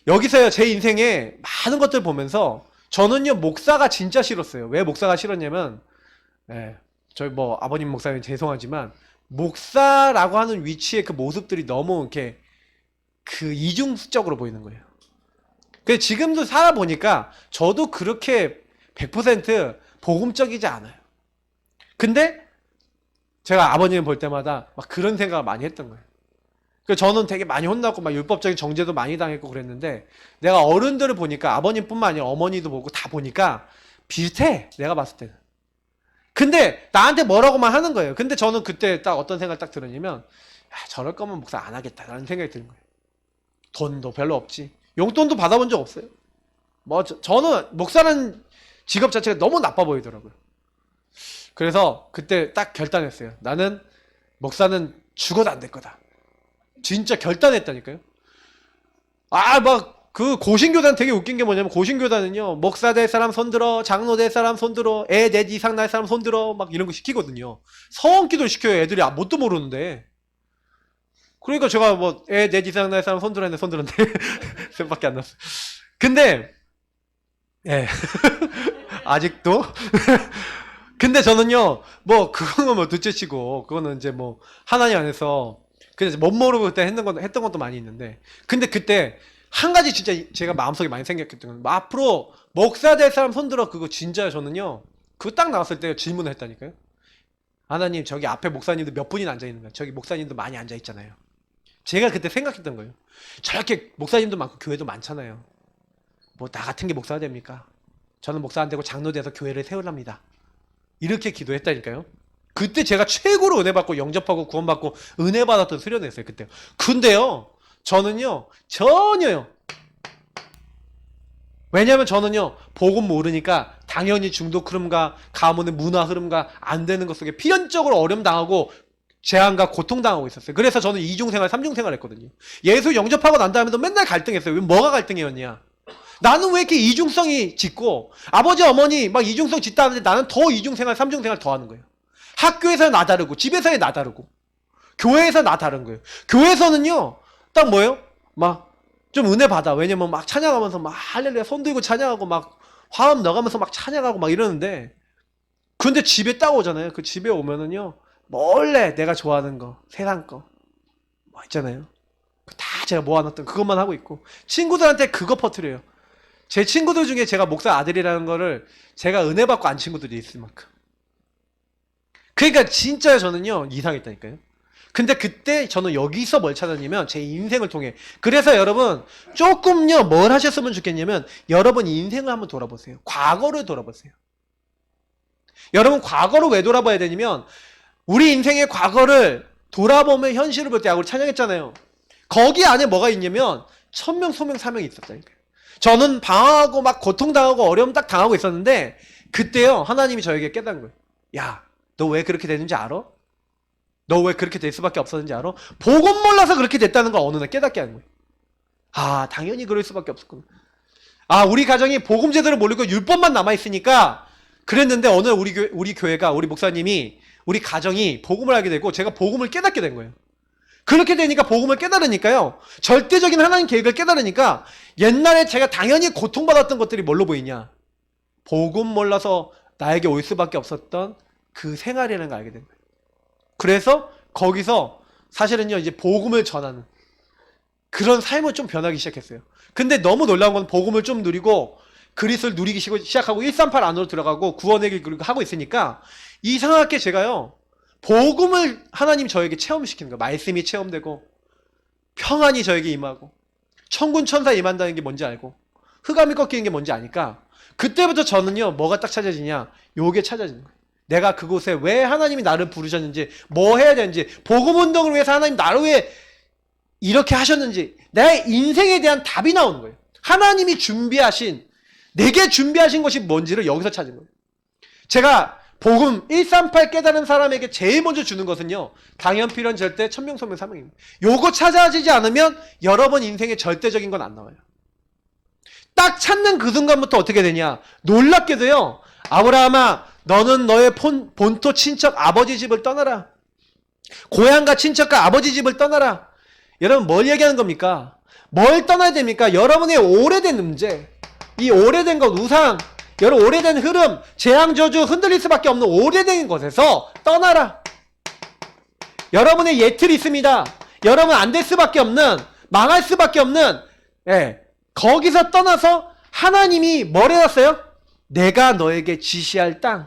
여기서요 제 인생에 많은 것들 보면서 저는요 목사가 진짜 싫었어요. 왜 목사가 싫었냐면 저희 뭐 아버님 목사님 죄송하지만 목사라고 하는 위치의 그 모습들이 너무 이렇게 그 이중적으로 보이는 거예요. 그래서 지금도 살아보니까 저도 그렇게 100% 복음적이지 않아요. 근데 제가 아버님 볼 때마다 막 그런 생각을 많이 했던 거예요. 그래서 저는 되게 많이 혼났고 막 율법적인 정죄도 많이 당했고 그랬는데 내가 어른들을 보니까 아버님뿐만 아니라 어머니도 보고 다 보니까 비슷해. 내가 봤을 때는. 근데 나한테 뭐라고만 하는 거예요. 근데 저는 그때 딱 어떤 생각을 딱 들었냐면 저럴 거면 목사 안 하겠다라는 생각이 드는 거예요. 돈도 별로 없지. 용돈도 받아본 적 없어요. 뭐 저는 목사는 직업 자체가 너무 나빠 보이더라고요. 그래서 그때 딱 결단했어요. 나는 목사는 죽어도 안 될 거다. 진짜 결단했다니까요. 막 그 고신교단 되게 웃긴 게 뭐냐면 고신교단은요 목사 될 사람 손들어, 장로 될 사람 손들어, 애 넷 이상 날 사람 손들어 막 이런 거 시키거든요. 서원기도를 시켜요. 애들이 뭣도 모르는데. 그러니까 제가 뭐 애 넷 이상 날 사람 손들어 했는데 손들었는데 쌤밖에 안 났어요. 근데 예 아직도 근데 저는요 뭐 그거는 뭐 둘째치고 그거는 이제 뭐 하나님 안에서 그래서 못 모르고 그때 했던 것도 많이 있는데 근데 그때 한 가지 진짜 제가 마음속에 많이 생각했던 건 앞으로 목사 될 사람 손들어 그거 진짜요. 저는요 그거 딱 나왔을 때 질문을 했다니까요. 하나님 저기 앞에 목사님들 몇 분이나 앉아있는 거야. 저기 목사님도 많이 앉아있잖아요. 제가 그때 생각했던 거예요. 저렇게 목사님도 많고 교회도 많잖아요. 뭐 나 같은 게 목사가 됩니까? 저는 목사 안 되고 장로 돼서 교회를 세우랍니다. 이렇게 기도했다니까요. 그때 제가 최고로 은혜 받고 영접하고 구원받고 은혜 받았던 수련회였어요. 그때. 근데요 저는요 전혀요. 왜냐면 저는요 복음 모르니까 당연히 중독 흐름과 가문의 문화 흐름과 안 되는 것 속에 필연적으로 어려움 당하고 재앙과 고통 당하고 있었어요. 그래서 저는 이중생활, 삼중생활 했거든요. 예수 영접하고 난 다음에도 맨날 갈등했어요. 왜 뭐가 갈등이었냐? 나는 왜 이렇게 이중성이 짙고 아버지 어머니 막 이중성 짙다 하는데 나는 더 이중생활, 삼중생활 더 하는 거예요. 학교에서 나 다르고 집에서의 나 다르고 교회에서 나 다른 거예요. 교회에서는요 딱 뭐예요? 막 좀 은혜 받아. 왜냐면 막 찬양하면서 막 할렐루야 손 들고 찬양하고 막 화음 넣어가면서 막 찬양하고 막 이러는데 근데 집에 딱 오잖아요. 그 집에 오면은요 몰래 내가 좋아하는 거 세상 거 뭐 있잖아요. 다 제가 모아놨던 그것만 하고 있고 친구들한테 그거 퍼뜨려요. 제 친구들 중에 제가 목사 아들이라는 거를 제가 은혜 받고 안 친구들이 있을 만큼. 그러니까 진짜 저는요 이상했다니까요. 근데 그때 저는 여기서 뭘 찾았냐면 제 인생을 통해. 그래서 여러분 조금요 뭘 하셨으면 좋겠냐면 여러분 인생을 한번 돌아보세요. 과거를 돌아보세요. 여러분 과거를 왜 돌아봐야 되냐면 우리 인생의 과거를 돌아보면 현실을 볼 때 우리 찬양했잖아요. 거기 안에 뭐가 있냐면 천명 소명 사명이 있었다니까요. 저는 방황하고 막 고통당하고 어려움 딱 당하고 있었는데 그때요 하나님이 저에게 깨달은 거예요. 야, 너 왜 그렇게 되는지 알아? 너 왜 그렇게 될 수밖에 없었는지 알아? 복음 몰라서 그렇게 됐다는 걸 어느 날 깨닫게 하는 거예요. 당연히 그럴 수밖에 없었구나. 우리 가정이 복음 제대로 모르고 율법만 남아있으니까 그랬는데 어느 날 우리 교회가 우리 목사님이 우리 가정이 복음을 알게 되고 제가 복음을 깨닫게 된 거예요. 그렇게 되니까 복음을 깨달으니까요. 절대적인 하나님 계획을 깨달으니까 옛날에 제가 당연히 고통받았던 것들이 뭘로 보이냐. 복음 몰라서 나에게 올 수밖에 없었던 그 생활이라는 걸 알게 된 거예요. 그래서 거기서 사실은요 이제 복음을 전하는 그런 삶을 좀 변하기 시작했어요. 근데 너무 놀라운 건 복음을 좀 누리고 그리스도를 누리기 시작하고 138 안으로 들어가고 구원의 길 하고 있으니까 이상하게 제가요 복음을 하나님 저에게 체험시키는 거예요. 말씀이 체험되고 평안이 저에게 임하고 천군 천사 임한다는 게 뭔지 알고 흑암이 꺾이는 게 뭔지 아니까 그때부터 저는요 뭐가 딱 찾아지냐 요게 찾아지는 거예요. 내가 그곳에 왜 하나님이 나를 부르셨는지 뭐 해야 되는지 복음운동을 위해서 하나님 나를 왜 이렇게 하셨는지 내 인생에 대한 답이 나오는 거예요. 하나님이 준비하신 내게 준비하신 것이 뭔지를 여기서 찾은 거예요. 제가 복음 138 깨달은 사람에게 제일 먼저 주는 것은요 당연 필연 절대 천명소명 사명입니다. 요거 찾아지지 않으면 여러분 인생에 절대적인 건 안 나와요. 딱 찾는 그 순간부터 어떻게 되냐 놀랍게도요 아브라함아 너는 너의 본토 친척 아버지 집을 떠나라. 고향과 친척과 아버지 집을 떠나라. 여러분 뭘 얘기하는 겁니까? 뭘 떠나야 됩니까? 여러분의 오래된 문제, 이 오래된 것 우상, 여러분 오래된 흐름, 재앙 저주 흔들릴 수밖에 없는 오래된 것에서 떠나라. 여러분의 예틀이 있습니다. 여러분 안 될 수밖에 없는 망할 수밖에 없는 거기서 떠나서 하나님이 뭘 해놨어요? 내가 너에게 지시할 땅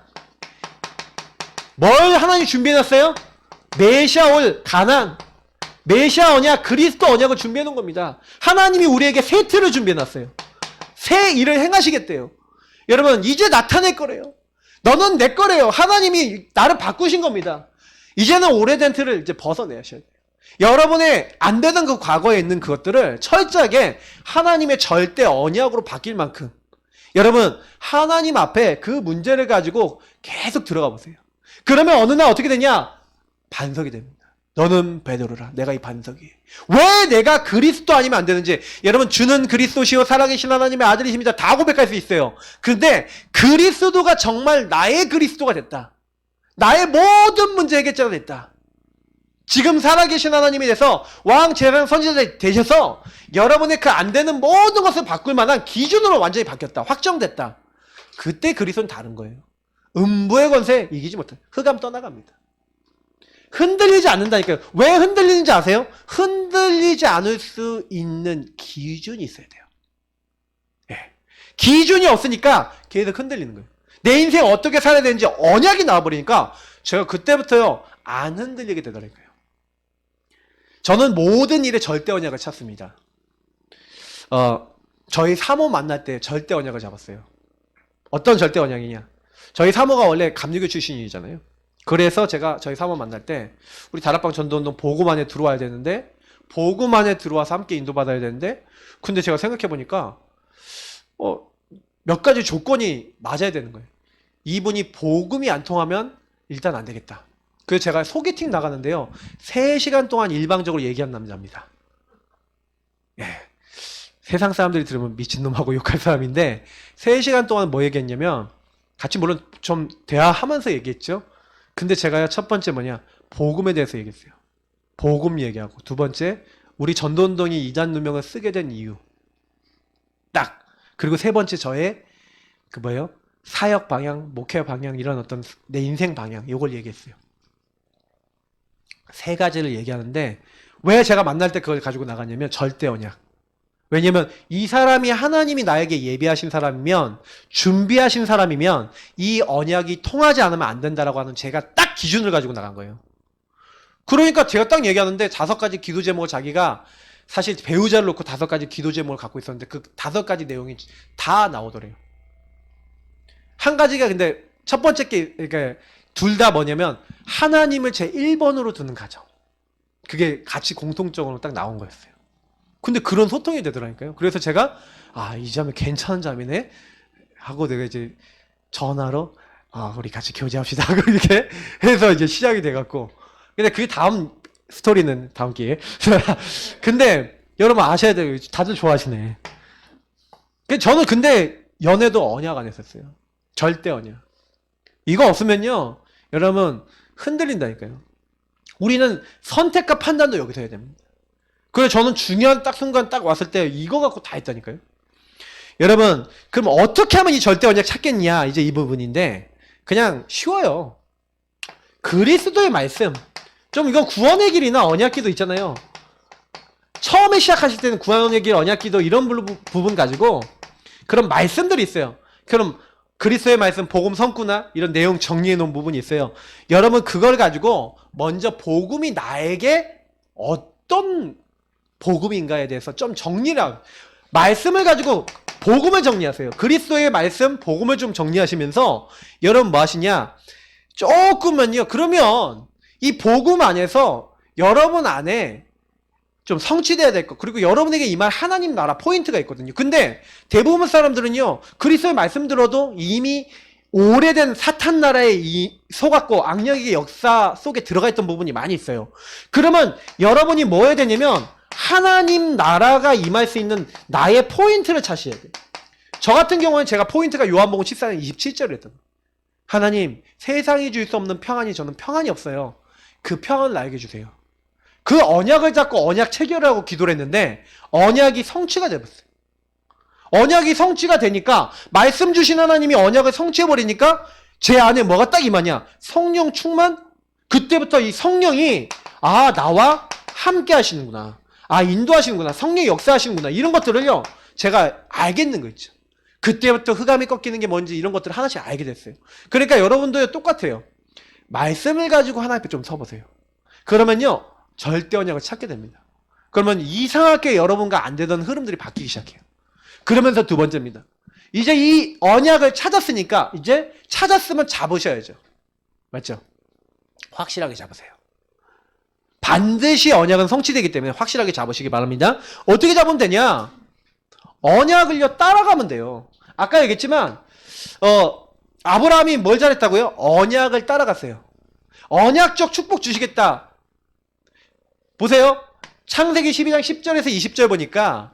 뭘 하나님 준비해놨어요? 메시아 올 가난, 메시아 언약, 그리스도 언약을 준비해놓은 겁니다. 하나님이 우리에게 새 틀을 준비해놨어요. 새 일을 행하시겠대요. 여러분, 이제 나타낼 거래요. 너는 내 거래요. 하나님이 나를 바꾸신 겁니다. 이제는 오래된 틀을 이제 벗어내셔야 돼요. 여러분의 안 되던 그 과거에 있는 그것들을 철저하게 하나님의 절대 언약으로 바뀔 만큼 여러분, 하나님 앞에 그 문제를 가지고 계속 들어가 보세요. 그러면 어느 날 어떻게 되냐? 반석이 됩니다. 너는 베드로라. 내가 이 반석이. 왜 내가 그리스도 아니면 안 되는지. 여러분, 주는 그리스도시요 살아계신 하나님의 아들이십니다. 다 고백할 수 있어요. 근데 그리스도가 정말 나의 그리스도가 됐다. 나의 모든 문제 해결자가 됐다. 지금 살아계신 하나님이 돼서 왕, 제사장, 선지자 되셔서 여러분의 그 안 되는 모든 것을 바꿀 만한 기준으로 완전히 바뀌었다. 확정됐다. 그때 그리스도는 다른 거예요. 음부의 권세 이기지 못해. 흑암 떠나갑니다. 흔들리지 않는다니까요. 왜 흔들리는지 아세요? 흔들리지 않을 수 있는 기준이 있어야 돼요. 예. 기준이 없으니까 계속 흔들리는 거예요. 내 인생 어떻게 살아야 되는지 언약이 나와버리니까 제가 그때부터요 안 흔들리게 되더라고요. 저는 모든 일에 절대 언약을 찾습니다. 저희 사모 만날 때 절대 언약을 잡았어요. 어떤 절대 언약이냐? 저희 사모가 원래 감리교 출신이잖아요. 그래서 제가 저희 사모 만날 때 우리 다락방 전도운동 복음안에 들어와야 되는데 복음안에 들어와서 함께 인도받아야 되는데 근데 제가 생각해보니까 몇 가지 조건이 맞아야 되는 거예요. 이분이 복음이 안 통하면 일단 안 되겠다. 그래서 제가 소개팅 나가는데요. 3시간 동안 일방적으로 얘기한 남자입니다. 예. 세상 사람들이 들으면 미친놈하고 욕할 사람인데 3시간 동안 뭐 얘기했냐면 같이 물론 좀 대화하면서 얘기했죠. 근데 제가요 첫 번째 뭐냐 복음에 대해서 얘기했어요. 복음 얘기하고 두 번째 우리 전도운동이 이단 누명을 쓰게 된 이유 딱 그리고 세 번째 저의 그 뭐예요 사역 방향 목회 방향 이런 어떤 내 인생 방향 이걸 얘기했어요. 3가지를 얘기하는데 왜 제가 만날 때 그걸 가지고 나갔냐면 절대 언약. 왜냐면 이 사람이 하나님이 나에게 예비하신 사람이면 준비하신 사람이면 이 언약이 통하지 않으면 안 된다라고 하는 제가 딱 기준을 가지고 나간 거예요. 그러니까 제가 딱 얘기하는데 5가지 기도 제목을 자기가 사실 배우자를 놓고 5가지 기도 제목을 갖고 있었는데 그 5가지 내용이 다 나오더래요. 한 가지가 근데 첫 번째 게 그러니까 둘 다 뭐냐면 하나님을 제 1번으로 두는 가정. 그게 같이 공통적으로 딱 나온 거였어요. 근데 그런 소통이 되더라니까요. 그래서 제가 이 자매 괜찮은 자매네 하고 내가 이제 전화로 우리 같이 교제합시다 이렇게 해서 이제 시작이 돼갖고 근데 그게 다음 스토리는 다음 기회에 근데 여러분 아셔야 돼요. 다들 좋아하시네. 저는 근데 연애도 언약 안 했었어요. 절대 언약. 이거 없으면요 여러분 흔들린다니까요. 우리는 선택과 판단도 여기서 해야 됩니다. 그래서 저는 중요한 딱 순간 딱 왔을 때 이거 갖고 다 했다니까요. 여러분 그럼 어떻게 하면 이 절대 언약 찾겠냐 이제 이 부분인데 그냥 쉬워요. 그리스도의 말씀 좀 이건 구원의 길이나 언약기도 있잖아요. 처음에 시작하실 때는 구원의 길 언약기도 이런 부분 가지고 그런 말씀들이 있어요. 그럼 그리스도의 말씀 복음 성구나 이런 내용 정리해 놓은 부분이 있어요. 여러분 그걸 가지고 먼저 복음이 나에게 어떤 복음인가에 대해서 좀 정리를 하고 말씀을 가지고 복음을 정리하세요. 그리스도의 말씀 복음을 좀 정리하시면서 여러분 뭐 하시냐 조금만요. 그러면 이 복음 안에서 여러분 안에 좀 성취돼야 될 것 그리고 여러분에게 이 말 하나님 나라 포인트가 있거든요. 근데 대부분 사람들은요 그리스도의 말씀 들어도 이미 오래된 사탄 나라에 속았고 악령의 역사 속에 들어가 있던 부분이 많이 있어요. 그러면 여러분이 뭐 해야 되냐면 하나님 나라가 임할 수 있는 나의 포인트를 찾으셔야 돼요. 저 같은 경우는 제가 포인트가 요한복음 14장 27절을 했던 거예요. 하나님 세상이 줄 수 없는 평안이 저는 평안이 없어요. 그 평안을 나에게 주세요. 그 언약을 잡고 언약 체결하고 기도를 했는데 언약이 성취가 되었어요. 언약이 성취가 되니까 말씀 주신 하나님이 언약을 성취해버리니까 제 안에 뭐가 딱 임하냐 성령 충만. 그때부터 이 성령이 나와 함께 하시는구나 인도하시는구나 성령이 역사하시는구나 이런 것들을요 제가 알겠는 거 있죠. 그때부터 흑암이 꺾이는 게 뭔지 이런 것들을 하나씩 알게 됐어요. 그러니까 여러분도 똑같아요. 말씀을 가지고 하나님 앞에 좀 서보세요. 그러면요 절대 언약을 찾게 됩니다. 그러면 이상하게 여러분과 안 되던 흐름들이 바뀌기 시작해요. 그러면서 두 번째입니다. 이제 이 언약을 찾았으니까 이제 찾았으면 잡으셔야죠. 맞죠? 확실하게 잡으세요. 반드시 언약은 성취되기 때문에 확실하게 잡으시기 바랍니다. 어떻게 잡으면 되냐? 언약을요 따라가면 돼요. 아까 얘기했지만 아브라함이 뭘 잘했다고요? 언약을 따라갔어요. 언약적 축복 주시겠다. 보세요. 창세기 12장 10절에서 20절 보니까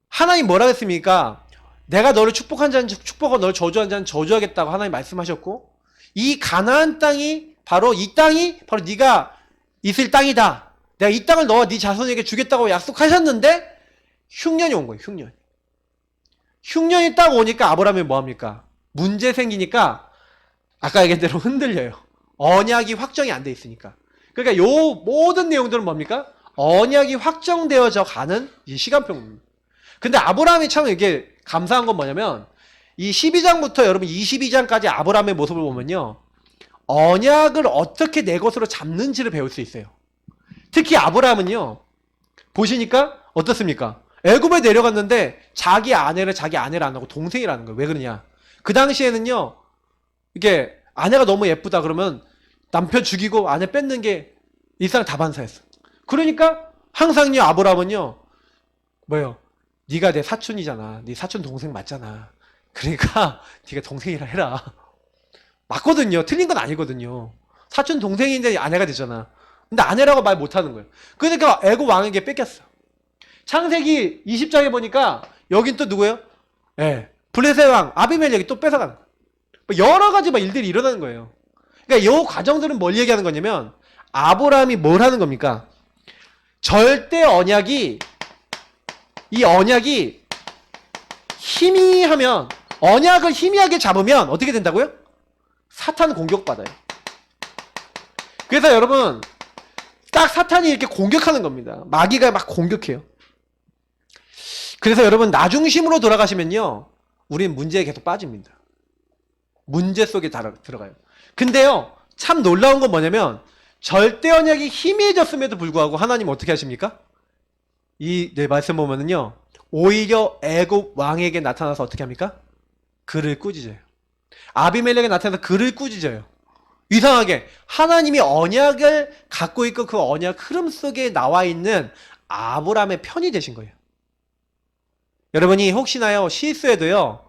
하나님 뭐라 했습니까? 내가 너를 축복한 자는 축복하고 너를 저주한 자는 저주하겠다고 하나님 말씀하셨고 이 가나안 땅이 바로 네가 있을 땅이다. 내가 이 땅을 너와 네 자손에게 주겠다고 약속하셨는데 흉년이 온 거예요. 흉년이 딱 오니까 아브라함이 뭐합니까? 문제 생기니까 아까 얘기한 대로 흔들려요. 언약이 확정이 안 돼 있으니까. 그러니까 요 모든 내용들은 뭡니까? 언약이 확정되어져 가는 시간표입니다. 근데 아브라함이 참 이게 감사한 건 뭐냐면 이 12장부터 여러분 22장까지 아브라함의 모습을 보면요. 언약을 어떻게 내 것으로 잡는지를 배울 수 있어요. 특히 아브라함은요. 보시니까 어떻습니까? 애굽에 내려갔는데 자기 아내를 안 하고 동생이라는 거예요. 왜 그러냐? 그 당시에는요. 이게 아내가 너무 예쁘다 그러면 남편 죽이고 아내 뺏는 게 일상 다반사였어. 그러니까 항상요 아브라함은요. 뭐예요? 네가 내 사촌이잖아. 네 사촌 동생 맞잖아. 그러니까 네가 동생이라 해라. 맞거든요. 틀린 건 아니거든요. 사촌 동생인데 아내가 되잖아. 근데 아내라고 말 못하는 거예요. 그러니까 애굽 왕에게 뺏겼어. 창세기 20장에 보니까 여긴 또 누구예요? 예. 블레셋 왕 아비멜렉이 또 뺏어가는 거예요. 여러 가지 막 일들이 일어나는 거예요. 그러니까 이 과정들은 뭘 얘기하는 거냐면 아브라함이 뭘 하는 겁니까? 절대 언약이 이 언약이 희미하면 언약을 희미하게 잡으면 어떻게 된다고요? 사탄 공격받아요. 그래서 여러분 딱 사탄이 이렇게 공격하는 겁니다. 마귀가 막 공격해요. 그래서 여러분 나 중심으로 돌아가시면요 우린 문제에 계속 빠집니다. 문제 속에 들어가요. 근데요 참 놀라운 건 뭐냐면 절대 언약이 희미해졌음에도 불구하고 하나님 어떻게 하십니까? 이 내 말씀 보면은요 오히려 애굽 왕에게 나타나서 어떻게 합니까? 그를 꾸짖어요. 아비멜렉에 나타나서 그를 꾸짖어요. 이상하게 하나님이 언약을 갖고 있고 그 언약 흐름 속에 나와 있는 아브라함의 편이 되신 거예요. 여러분이 혹시나요 실수해도요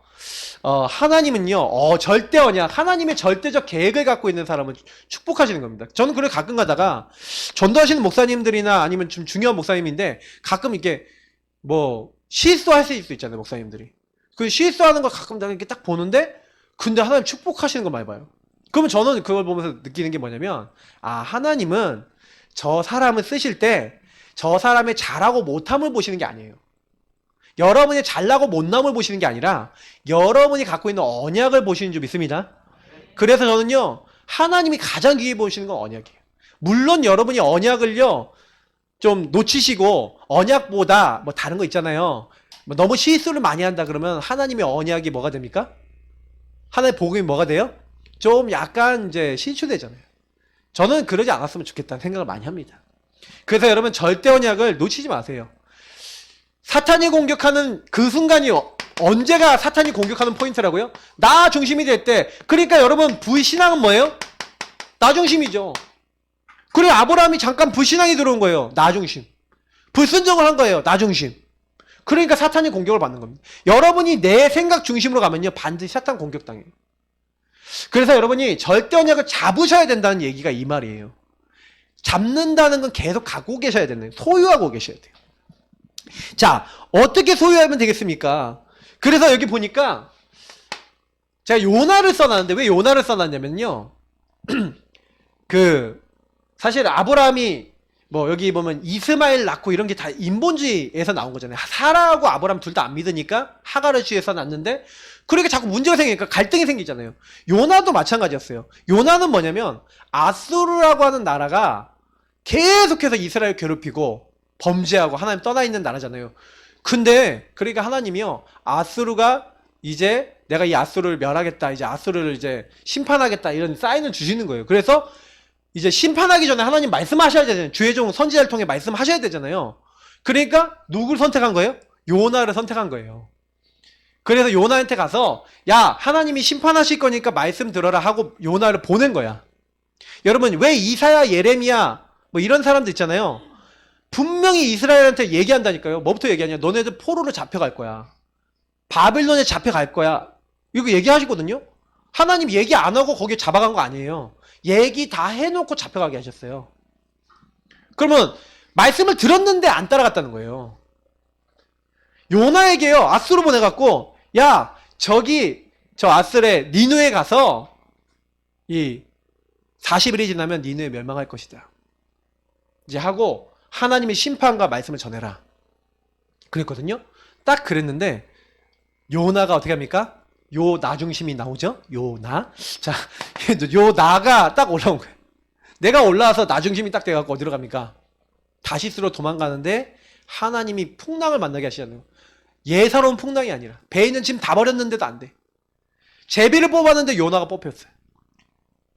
하나님은요 절대 언약 하나님의 절대적 계획을 갖고 있는 사람은 축복하시는 겁니다. 저는 그래 가끔 가다가 전도하시는 목사님들이나 아니면 좀 중요한 목사님인데 가끔 이렇게 뭐 실수할 수 있잖아요. 목사님들이 그 실수하는 거 가끔 이렇게 딱 보는데 근데 하나님 축복하시는 거 많이 봐요. 그러면 저는 그걸 보면서 느끼는 게 뭐냐면 하나님은 저 사람을 쓰실 때 저 사람의 잘하고 못함을 보시는 게 아니에요. 여러분의 잘나고 못남을 보시는 게 아니라 여러분이 갖고 있는 언약을 보시는 줄 믿습니다. 그래서 저는요 하나님이 가장 귀히 보시는 건 언약이에요. 물론 여러분이 언약을요 좀 놓치시고 언약보다 뭐 다른 거 있잖아요. 뭐 너무 실수를 많이 한다 그러면 하나님의 언약이 뭐가 됩니까? 하나님의 복음이 뭐가 돼요? 좀 약간 이제 실추되잖아요. 저는 그러지 않았으면 좋겠다는 생각을 많이 합니다. 그래서 여러분 절대 언약을 놓치지 마세요. 사탄이 공격하는 그 순간이 언제가 사탄이 공격하는 포인트라고요? 나 중심이 될 때. 그러니까 여러분 불신앙은 뭐예요? 나 중심이죠. 그리고 아브라함이 잠깐 불신앙이 들어온 거예요. 나 중심. 불순종을 한 거예요. 나 중심. 그러니까 사탄이 공격을 받는 겁니다. 여러분이 내 생각 중심으로 가면요 반드시 사탄 공격당해요. 그래서 여러분이 절대 언약을 잡으셔야 된다는 얘기가 이 말이에요. 잡는다는 건 계속 갖고 계셔야 되는 거예요. 소유하고 계셔야 돼요. 자, 어떻게 소유하면 되겠습니까? 그래서 여기 보니까 제가 요나를 써놨는데 왜 요나를 써놨냐면요. 사실 아브라함이 뭐 여기 보면 이스마엘 낳고 이런 게 다 인본주의에서 나온 거잖아요. 사라하고 아브라함 둘 다 안 믿으니까 하가를 취해서 낳는데 그러니까 자꾸 문제가 생기니까 갈등이 생기잖아요. 요나도 마찬가지였어요. 요나는 뭐냐면 아수르라고 하는 나라가 계속해서 이스라엘 괴롭히고 범죄하고 하나님 떠나 있는 나라잖아요. 근데 그러니까 하나님이요 아수르가 이제 내가 이 앗수르를 멸하겠다. 이제 앗수르를 이제 심판하겠다. 이런 사인을 주시는 거예요. 그래서 이제 심판하기 전에 하나님 말씀하셔야 되잖아요. 주의 종 선지자를 통해 말씀하셔야 되잖아요. 그러니까 누구를 선택한 거예요? 요나를 선택한 거예요. 그래서 요나한테 가서 야, 하나님이 심판하실 거니까 말씀 들어라 하고 요나를 보낸 거야. 여러분, 왜 이사야, 예레미야 뭐 이런 사람들 있잖아요. 분명히 이스라엘한테 얘기한다니까요. 뭐부터 얘기하냐? 너네들 포로로 잡혀갈 거야. 바빌론에 잡혀갈 거야. 이거 얘기하시거든요. 하나님 얘기 안 하고 거기에 잡아간 거 아니에요. 얘기 다 해놓고 잡혀가게 하셨어요. 그러면 말씀을 들었는데 안 따라갔다는 거예요. 요나에게요, 앗수로 보내갖고 야, 저기 저 앗슬에 니누에 가서 이 40일이 지나면 니누에 멸망할 것이다. 이제 하고 하나님의 심판과 말씀을 전해라. 그랬거든요. 딱 그랬는데 요나가 어떻게 합니까? 요나 중심이 나오죠? 요나. 자, 요나가 딱 올라온 거예요. 내가 올라와서 나 중심이 딱 돼갖고 어디로 갑니까? 다시스로 도망가는데 하나님이 풍랑을 만나게 하시잖아요. 예사로운 풍랑이 아니라 배에 있는 짐 다 버렸는데도 안 돼. 제비를 뽑았는데 요나가 뽑혔어요.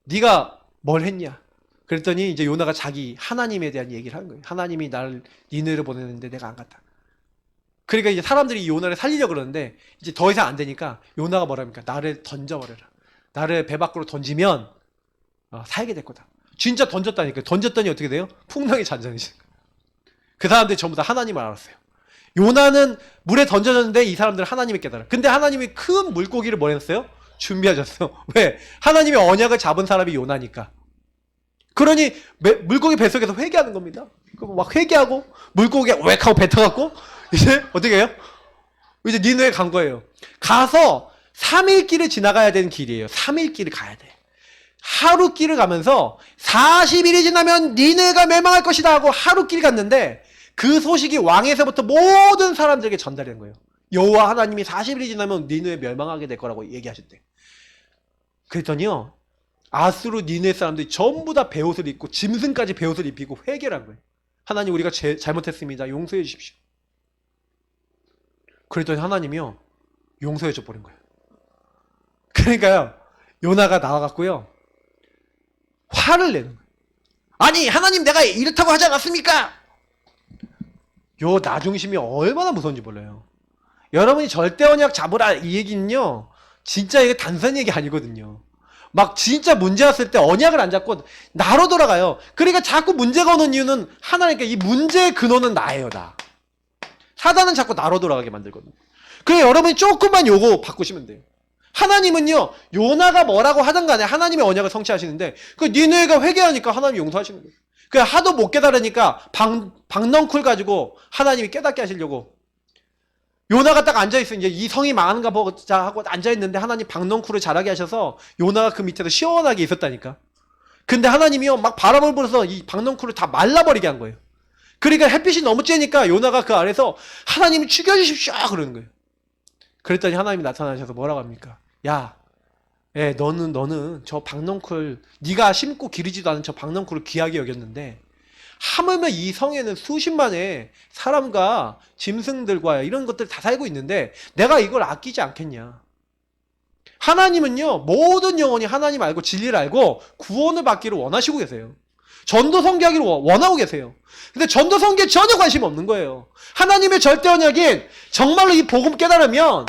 네가 뭘 했냐? 그랬더니 이제 요나가 자기 하나님에 대한 얘기를 한 거예요. 하나님이 나를 니느를 보내는데 내가 안 갔다. 그러니까 이제 사람들이 요나를 살리려고 그러는데 이제 더 이상 안 되니까 요나가 뭐랍니까? 나를 던져버려라. 나를 배 밖으로 던지면 살게 될 거다. 진짜 던졌다니까요. 던졌더니 어떻게 돼요? 풍랑이 잔잔해지는 거예요. 그 사람들이 전부 다 하나님을 알았어요. 요나는 물에 던져졌는데 이 사람들은 하나님을 깨달아. 근데 하나님이 큰 물고기를 뭐 했어요? 준비하셨어요. 왜? 하나님의 언약을 잡은 사람이 요나니까. 그러니 물고기 뱃속에서 회개하는 겁니다. 그럼 막 회개하고 물고기가 웩 하고 뱉어갖고 이제 어떻게 해요? 이제 니느에 간 거예요. 가서 3일 길을 지나가야 되는 길이에요. 3일 길을 가야 돼. 하루 길을 가면서 40일이 지나면 니느가 멸망할 것이다 하고 하루 길 갔는데 그 소식이 왕에서부터 모든 사람들에게 전달된 거예요. 여호와 하나님이 40일이 지나면 니느에 멸망하게 될 거라고 얘기하셨대. 그랬더니요, 아수르 니느에 사람들이 전부 다 베옷을 입고 짐승까지 베옷을 입히고 회개를 한 거예요. 하나님, 우리가 잘못했습니다. 용서해 주십시오. 그랬더니 하나님이요, 용서해 줘 버린 거예요. 그러니까요, 요나가 나와갖고요, 화를 내는 거예요. 아니, 하나님, 내가 이렇다고 하지 않았습니까? 요 나중심이 얼마나 무서운지 몰라요. 여러분이 절대 언약 잡으라 이 얘기는요, 진짜 이게 단순한 얘기 아니거든요. 막 진짜 문제 왔을 때 언약을 안 잡고 나로 돌아가요. 그러니까 자꾸 문제가 오는 이유는 하나니까 이 문제의 근원은 나예요, 나. 사단은 자꾸 나로 돌아가게 만들거든요. 그래, 여러분이 조금만 요거 바꾸시면 돼요. 하나님은요, 요나가 뭐라고 하든 간에 하나님의 언약을 성취하시는데 그 니느웨가 회개하니까 하나님이 용서하시는 거예요. 그 하도 못 깨달으니까 박넝쿨 가지고 하나님이 깨닫게 하시려고 요나가 딱 앉아있어. 이제 이 성이 망하는가 보자 하고 앉아있는데 하나님 박넝쿨을 자라게 하셔서 요나가 그 밑에서 시원하게 있었다니까. 근데 하나님이요, 막 바람을 불어서 이 박넝쿨을 다 말라버리게 한 거예요. 그러니까 햇빛이 너무 쬐니까 요나가 그 아래서 하나님이 죽여주십시오 그러는 거예요. 그랬더니 하나님이 나타나셔서 뭐라고 합니까? 야, 너는 저 박넝쿨, 네가 심고 기르지도 않은 저 박넝쿨을 귀하게 여겼는데 하물며 이 성에는 수십만의 사람과 짐승들과 이런 것들 다 살고 있는데 내가 이걸 아끼지 않겠냐. 하나님은요, 모든 영혼이 하나님 알고 진리를 알고 구원을 받기를 원하시고 계세요. 전도 선교하기를 원하고 계세요. 근데 전도 선교에 전혀 관심 없는 거예요. 하나님의 절대 언약인 정말로 이 복음 깨달으면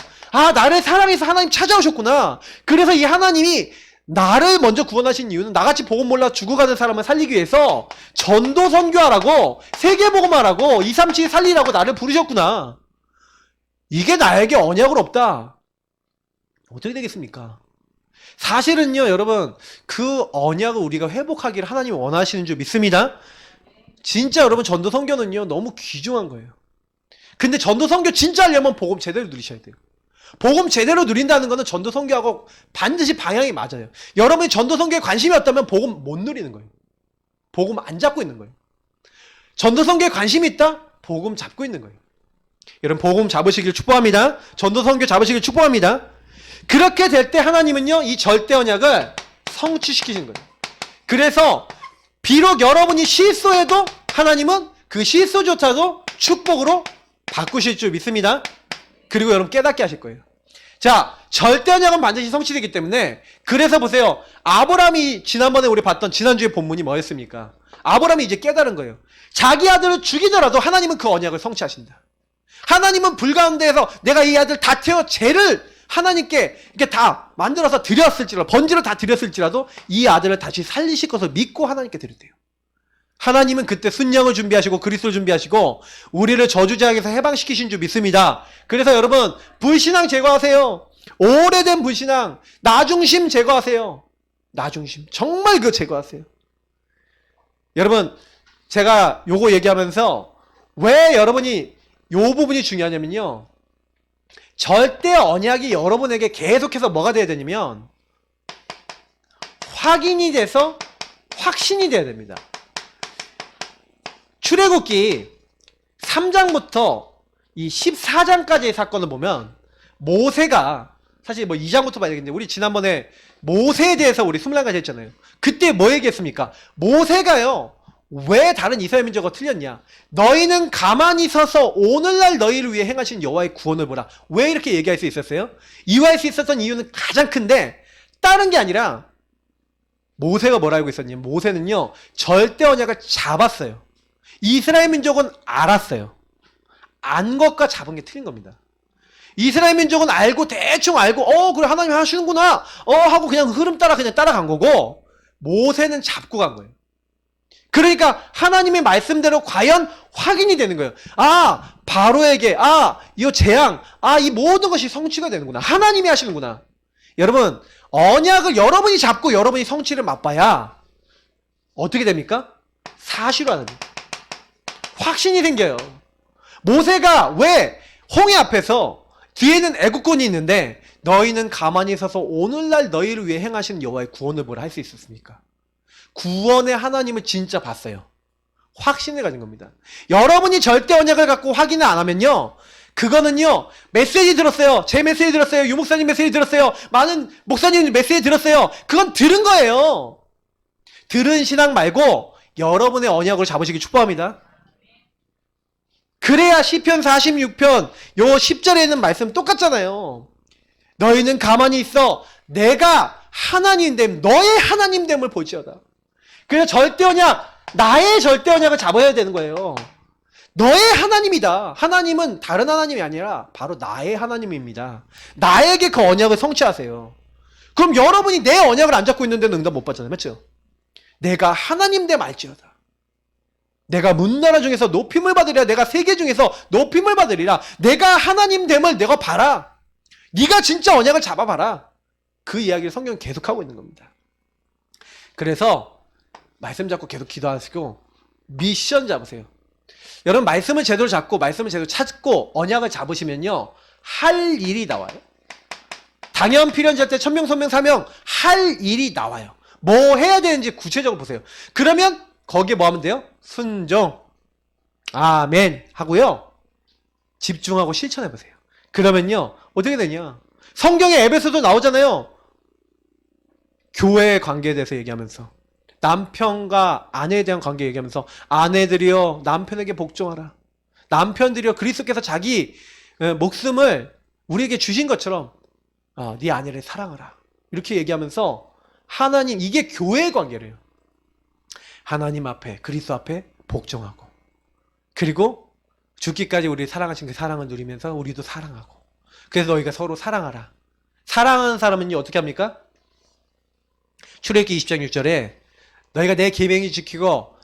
나를 사랑해서 하나님 찾아오셨구나. 그래서 이 하나님이 나를 먼저 구원하신 이유는 나같이 복음 몰라 죽어가는 사람을 살리기 위해서 전도 선교하라고, 세계복음하라고, 237 살리라고 나를 부르셨구나. 이게 나에게 언약은 없다. 어떻게 되겠습니까? 사실은요, 여러분, 그 언약을 우리가 회복하기를 하나님이 원하시는 줄 믿습니다. 진짜 여러분, 전도 선교는요, 너무 귀중한 거예요. 근데 전도 선교 진짜 하려면 복음 제대로 누리셔야 돼요. 복음 제대로 누린다는 거는 전도 선교하고 반드시 방향이 맞아요. 여러분이 전도 선교에 관심이 없다면 복음 못 누리는 거예요. 복음 안 잡고 있는 거예요. 전도 선교에 관심이 있다? 복음 잡고 있는 거예요. 여러분, 복음 잡으시길 축복합니다. 전도 선교 잡으시길 축복합니다. 그렇게 될 때 하나님은요, 이 절대 언약을 성취시키신 거예요. 그래서 비록 여러분이 실수해도 하나님은 그 실수조차도 축복으로 바꾸실 줄 믿습니다. 그리고 여러분 깨닫게 하실 거예요. 자, 절대 언약은 반드시 성취되기 때문에 그래서 보세요. 아브라함이 지난번에 우리 봤던 지난주의 본문이 뭐였습니까? 아브라함이 이제 깨달은 거예요. 자기 아들을 죽이더라도 하나님은 그 언약을 성취하신다. 하나님은 불가운데에서 내가 이 아들 다 태워 죄를 하나님께 이렇게 다 만들어서 드렸을지라도 번지로 다 드렸을지라도 이 아들을 다시 살리실 것을 믿고 하나님께 드렸대요. 하나님은 그때 순양을 준비하시고 그리스도를 준비하시고 우리를 저주자에게서 해방시키신 줄 믿습니다. 그래서 여러분 불신앙 제거하세요. 오래된 불신앙, 나중심 제거하세요. 나중심 정말 그거 제거하세요. 여러분 제가 요거 얘기하면서 왜 여러분이 요 부분이 중요하냐면요. 절대 언약이 여러분에게 계속해서 뭐가 돼야 되냐면 확인이 돼서 확신이 돼야 됩니다. 출애굽기 3장부터 이 14장까지의 사건을 보면 모세가 사실 뭐 2장부터 봐야겠는데 우리 지난번에 모세에 대해서 우리 21가지 했잖아요. 그때 뭐 얘기했습니까? 모세가요. 왜 다른 이스라엘 민족과 틀렸냐? 너희는 가만히 서서 오늘날 너희를 위해 행하신 여호와의 구원을 보라. 왜 이렇게 얘기할 수 있었어요? 이유할 수 있었던 이유는 가장 큰데 다른 게 아니라 모세가 뭘 알고 있었냐면 모세는요. 절대 언약을 잡았어요. 이스라엘 민족은 알았어요. 안 것과 잡은 게 틀린 겁니다. 이스라엘 민족은 알고 대충 알고 그래 하나님 하시는구나 하고 그냥 흐름 따라 그냥 따라간 거고 모세는 잡고 간 거예요. 그러니까 하나님의 말씀대로 과연 확인이 되는 거예요. 아 바로에게 이 재앙 이 모든 것이 성취가 되는구나. 하나님이 하시는구나. 여러분 언약을 여러분이 잡고 여러분이 성취를 맛봐야 어떻게 됩니까? 사실화는 확신이 생겨요. 모세가 왜 홍해 앞에서 뒤에는 애국군이 있는데 너희는 가만히 서서 오늘날 너희를 위해 행하시는 여호와의 구원을 보라 할 수 있었습니까? 구원의 하나님을 진짜 봤어요. 확신을 가진 겁니다. 여러분이 절대 언약을 갖고 확인을 안 하면요. 그거는요. 메시지 들었어요. 제 메시지 들었어요. 유목사님 메시지 들었어요. 많은 목사님 메시지 들었어요. 그건 들은 거예요. 들은 신앙 말고 여러분의 언약을 잡으시기 축복합니다. 그래야 시편 46편 요 10절에 있는 말씀 똑같잖아요. 너희는 가만히 있어 내가 하나님됨 너의 하나님됨을 볼지어다. 그래서 절대 언약 나의 절대 언약을 잡아야 되는 거예요. 너의 하나님이다. 하나님은 다른 하나님이 아니라 바로 나의 하나님입니다. 나에게 그 언약을 성취하세요. 그럼 여러분이 내 언약을 안 잡고 있는 데는 응답 못 받잖아요. 맞죠? 내가 하나님됨 알지어다. 내가 문나라 중에서 높임을 받으리라. 내가 세계 중에서 높임을 받으리라. 내가 하나님됨을 내가 봐라. 네가 진짜 언약을 잡아봐라. 그 이야기를 성경은 계속하고 있는 겁니다. 그래서 말씀 잡고 계속 기도하시고 미션 잡으세요. 여러분 말씀을 제대로 잡고 말씀을 제대로 찾고 언약을 잡으시면요. 할 일이 나와요. 당연 필연자 때 천명 선명 사명 할 일이 나와요. 뭐 해야 되는지 구체적으로 보세요. 그러면 거기에 뭐 하면 돼요? 순종 아멘 하고요. 집중하고 실천해 보세요. 그러면요. 어떻게 되냐? 성경에 에베소도 나오잖아요. 교회의 관계에 대해서 얘기하면서 남편과 아내에 대한 관계 얘기하면서 아내들이여 남편에게 복종하라. 남편들이여 그리스도께서 자기 목숨을 우리에게 주신 것처럼 네 아내를 사랑하라. 이렇게 얘기하면서 하나님 이게 교회의 관계래요. 하나님 앞에 그리스도 앞에 복종하고 그리고 죽기까지 우리 사랑하신 그 사랑을 누리면서 우리도 사랑하고 그래서 너희가 서로 사랑하라. 사랑하는 사람은요 어떻게 합니까? 출애굽기 20장 6절에 너희가 내 계명이 지키고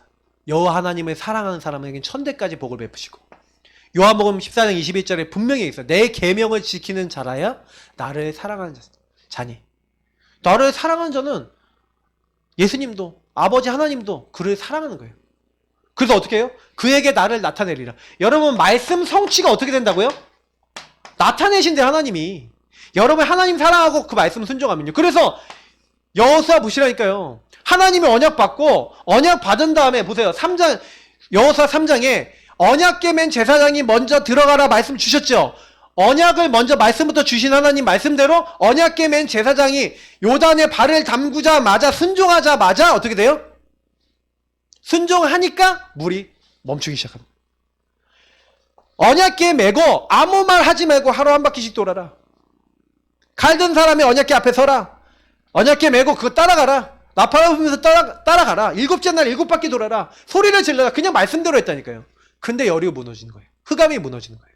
여호와 하나님을 사랑하는 사람에게는 천대까지 복을 베푸시고 요한복음 14장 21절에 분명히 있어요. 내 계명을 지키는 자라야 나를 사랑하는 자니. 나를 사랑하는 자는 예수님도 아버지 하나님도 그를 사랑하는 거예요. 그래서 어떻게 해요? 그에게 나를 나타내리라. 여러분 말씀 성취가 어떻게 된다고요? 나타내신대 하나님이. 여러분 하나님 사랑하고 그 말씀 순종하면요. 그래서 여호수아 보시라니까요. 하나님의 언약 받고 언약 받은 다음에 보세요. 3장 여호수아 3장에 언약 깨맨 제사장이 먼저 들어가라 말씀 주셨죠. 언약을 먼저 말씀부터 주신 하나님 말씀대로 언약 깨맨 제사장이 요단에 발을 담그자마자 순종하자마자 어떻게 돼요? 순종하니까 물이 멈추기 시작합니다. 언약 깨 매고 아무 말 하지 말고 하루 한 바퀴씩 돌아라. 칼든 사람이 언약궤 앞에 서라. 언약궤 메고 그거 따라가라. 나팔을 불면서 따라가라. 7째 날 7바퀴 돌아라. 소리를 질러라. 그냥 말씀대로 했다니까요. 근데 여리고 무너지는 거예요. 흑암이 무너지는 거예요.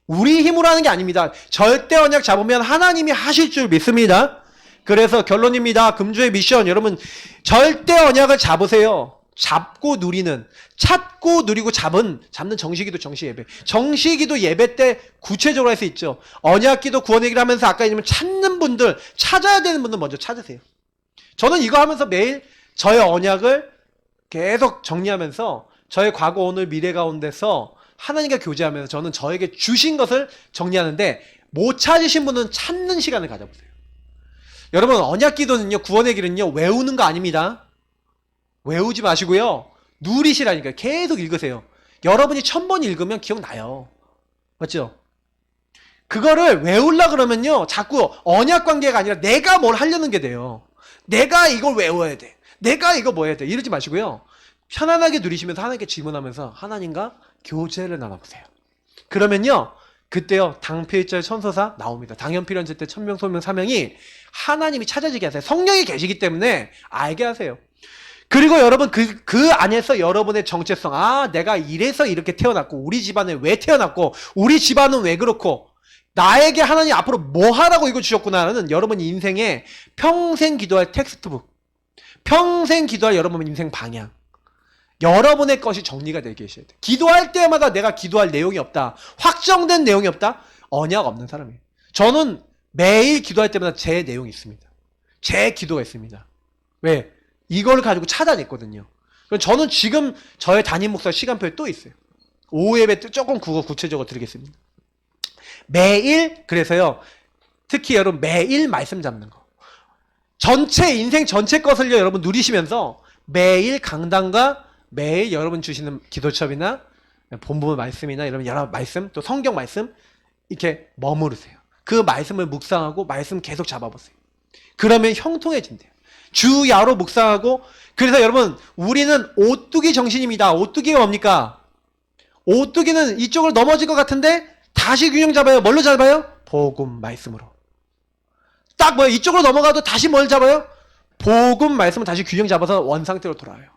우리 힘으로 하는 게 아닙니다. 절대 언약 잡으면 하나님이 하실 줄 믿습니다. 그래서 결론입니다. 금주의 미션, 여러분 절대 언약을 잡으세요. 잡고 누리는, 찾고 누리고 잡는 정시기도 정시예배. 정시기도 예배 때 구체적으로 할 수 있죠. 언약기도 구원얘기를 하면서 아까 얘기했지만 찾는 분들, 찾아야 되는 분들 먼저 찾으세요. 저는 이거 하면서 매일 저의 언약을 계속 정리하면서 저의 과거, 오늘, 미래 가운데서 하나님과 교제하면서 저는 저에게 주신 것을 정리하는데, 못 찾으신 분은 찾는 시간을 가져보세요. 여러분, 언약기도는요, 구원의 길은요, 외우는 거 아닙니다. 외우지 마시고요, 누리시라니까요. 계속 읽으세요. 여러분이 1000번 읽으면 기억나요. 맞죠? 그거를 외우려고 그러면요, 자꾸 언약 관계가 아니라 내가 뭘 하려는 게 돼요. 내가 이걸 외워야 돼. 내가 이거 뭐 해야 돼. 이러지 마시고요, 편안하게 누리시면서 하나님께 질문하면서 하나님과 교제를 나눠보세요. 그러면요, 그때요, 당필절 천서사 나옵니다. 당연필연제 때 천명, 소명, 사명이 하나님이 찾아지게 하세요. 성령이 계시기 때문에 알게 하세요. 그리고 여러분 그 안에서 여러분의 정체성, 아, 내가 이래서 이렇게 태어났고, 우리 집안에 왜 태어났고, 우리 집안은 왜 그렇고, 나에게 하나님 앞으로 뭐 하라고 이거 주셨구나라는 여러분 인생의 평생 기도할 텍스트북, 평생 기도할 여러분 인생 방향, 여러분의 것이 정리가 되게 계셔야 돼요. 기도할 때마다 내가 기도할 내용이 없다, 확정된 내용이 없다, 언약 없는 사람이에요. 저는 매일 기도할 때마다 제 내용이 있습니다. 제 기도가 있습니다. 왜? 이걸 가지고 찾아냈거든요. 저는 지금 저의 담임 목사 시간표에 또 있어요. 오후 예배 때 조금 그거 구체적으로 드리겠습니다. 매일, 그래서요, 특히 여러분 매일 말씀 잡는 거, 전체 인생 전체 것을요 여러분 누리시면서 매일 강단과 매일 여러분 주시는 기도첩이나 본부 말씀이나 이런 여러 말씀, 또 성경 말씀 이렇게 머무르세요. 그 말씀을 묵상하고 말씀 계속 잡아보세요. 그러면 형통해진대요. 주야로 묵상하고. 그래서 여러분, 우리는 오뚜기 정신입니다. 오뚜기가 뭡니까? 오뚜기는 이쪽으로 넘어질 것 같은데 다시 균형 잡아요. 뭘로 잡아요? 복음 말씀으로. 딱 뭐예요? 이쪽으로 넘어가도 다시 뭘 잡아요? 복음 말씀을 다시 균형 잡아서 원상태로 돌아와요.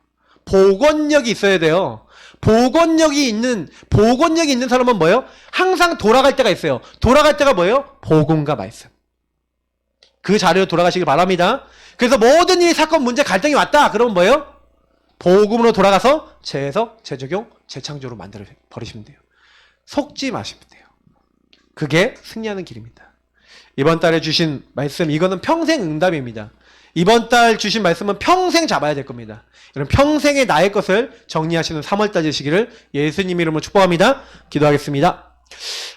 복원력이 있어야 돼요. 복원력이 있는 사람은 뭐예요? 항상 돌아갈 때가 있어요. 돌아갈 때가 뭐예요? 복음과 말씀. 그 자리로 돌아가시길 바랍니다. 그래서 모든 일이, 사건, 문제, 갈등이 왔다 그러면 뭐예요? 복음으로 돌아가서 재해석, 재적용, 재창조로 만들어 버리시면 돼요. 속지 마시면 돼요. 그게 승리하는 길입니다. 이번 달에 주신 말씀, 이거는 평생 응답입니다. 이번 달 주신 말씀은 평생 잡아야 될 겁니다. 여러분, 평생의 나의 것을 정리하시는 3월달 되시기를 예수님 이름으로 축복합니다. 기도하겠습니다.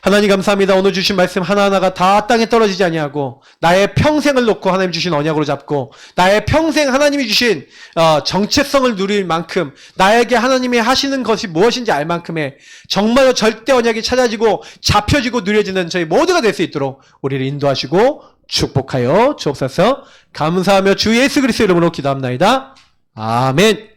하나님 감사합니다. 오늘 주신 말씀 하나하나가 다 땅에 떨어지지 아니하고 나의 평생을 놓고 하나님 주신 언약으로 잡고, 나의 평생 하나님이 주신 정체성을 누릴 만큼, 나에게 하나님이 하시는 것이 무엇인지 알 만큼의 정말로 절대 언약이 찾아지고 잡혀지고 누려지는 저희 모두가 될 수 있도록 우리를 인도하시고 축복하여 주옵소서. 감사하며 주 예수 그리스도 이름으로 기도합나이다. 아멘.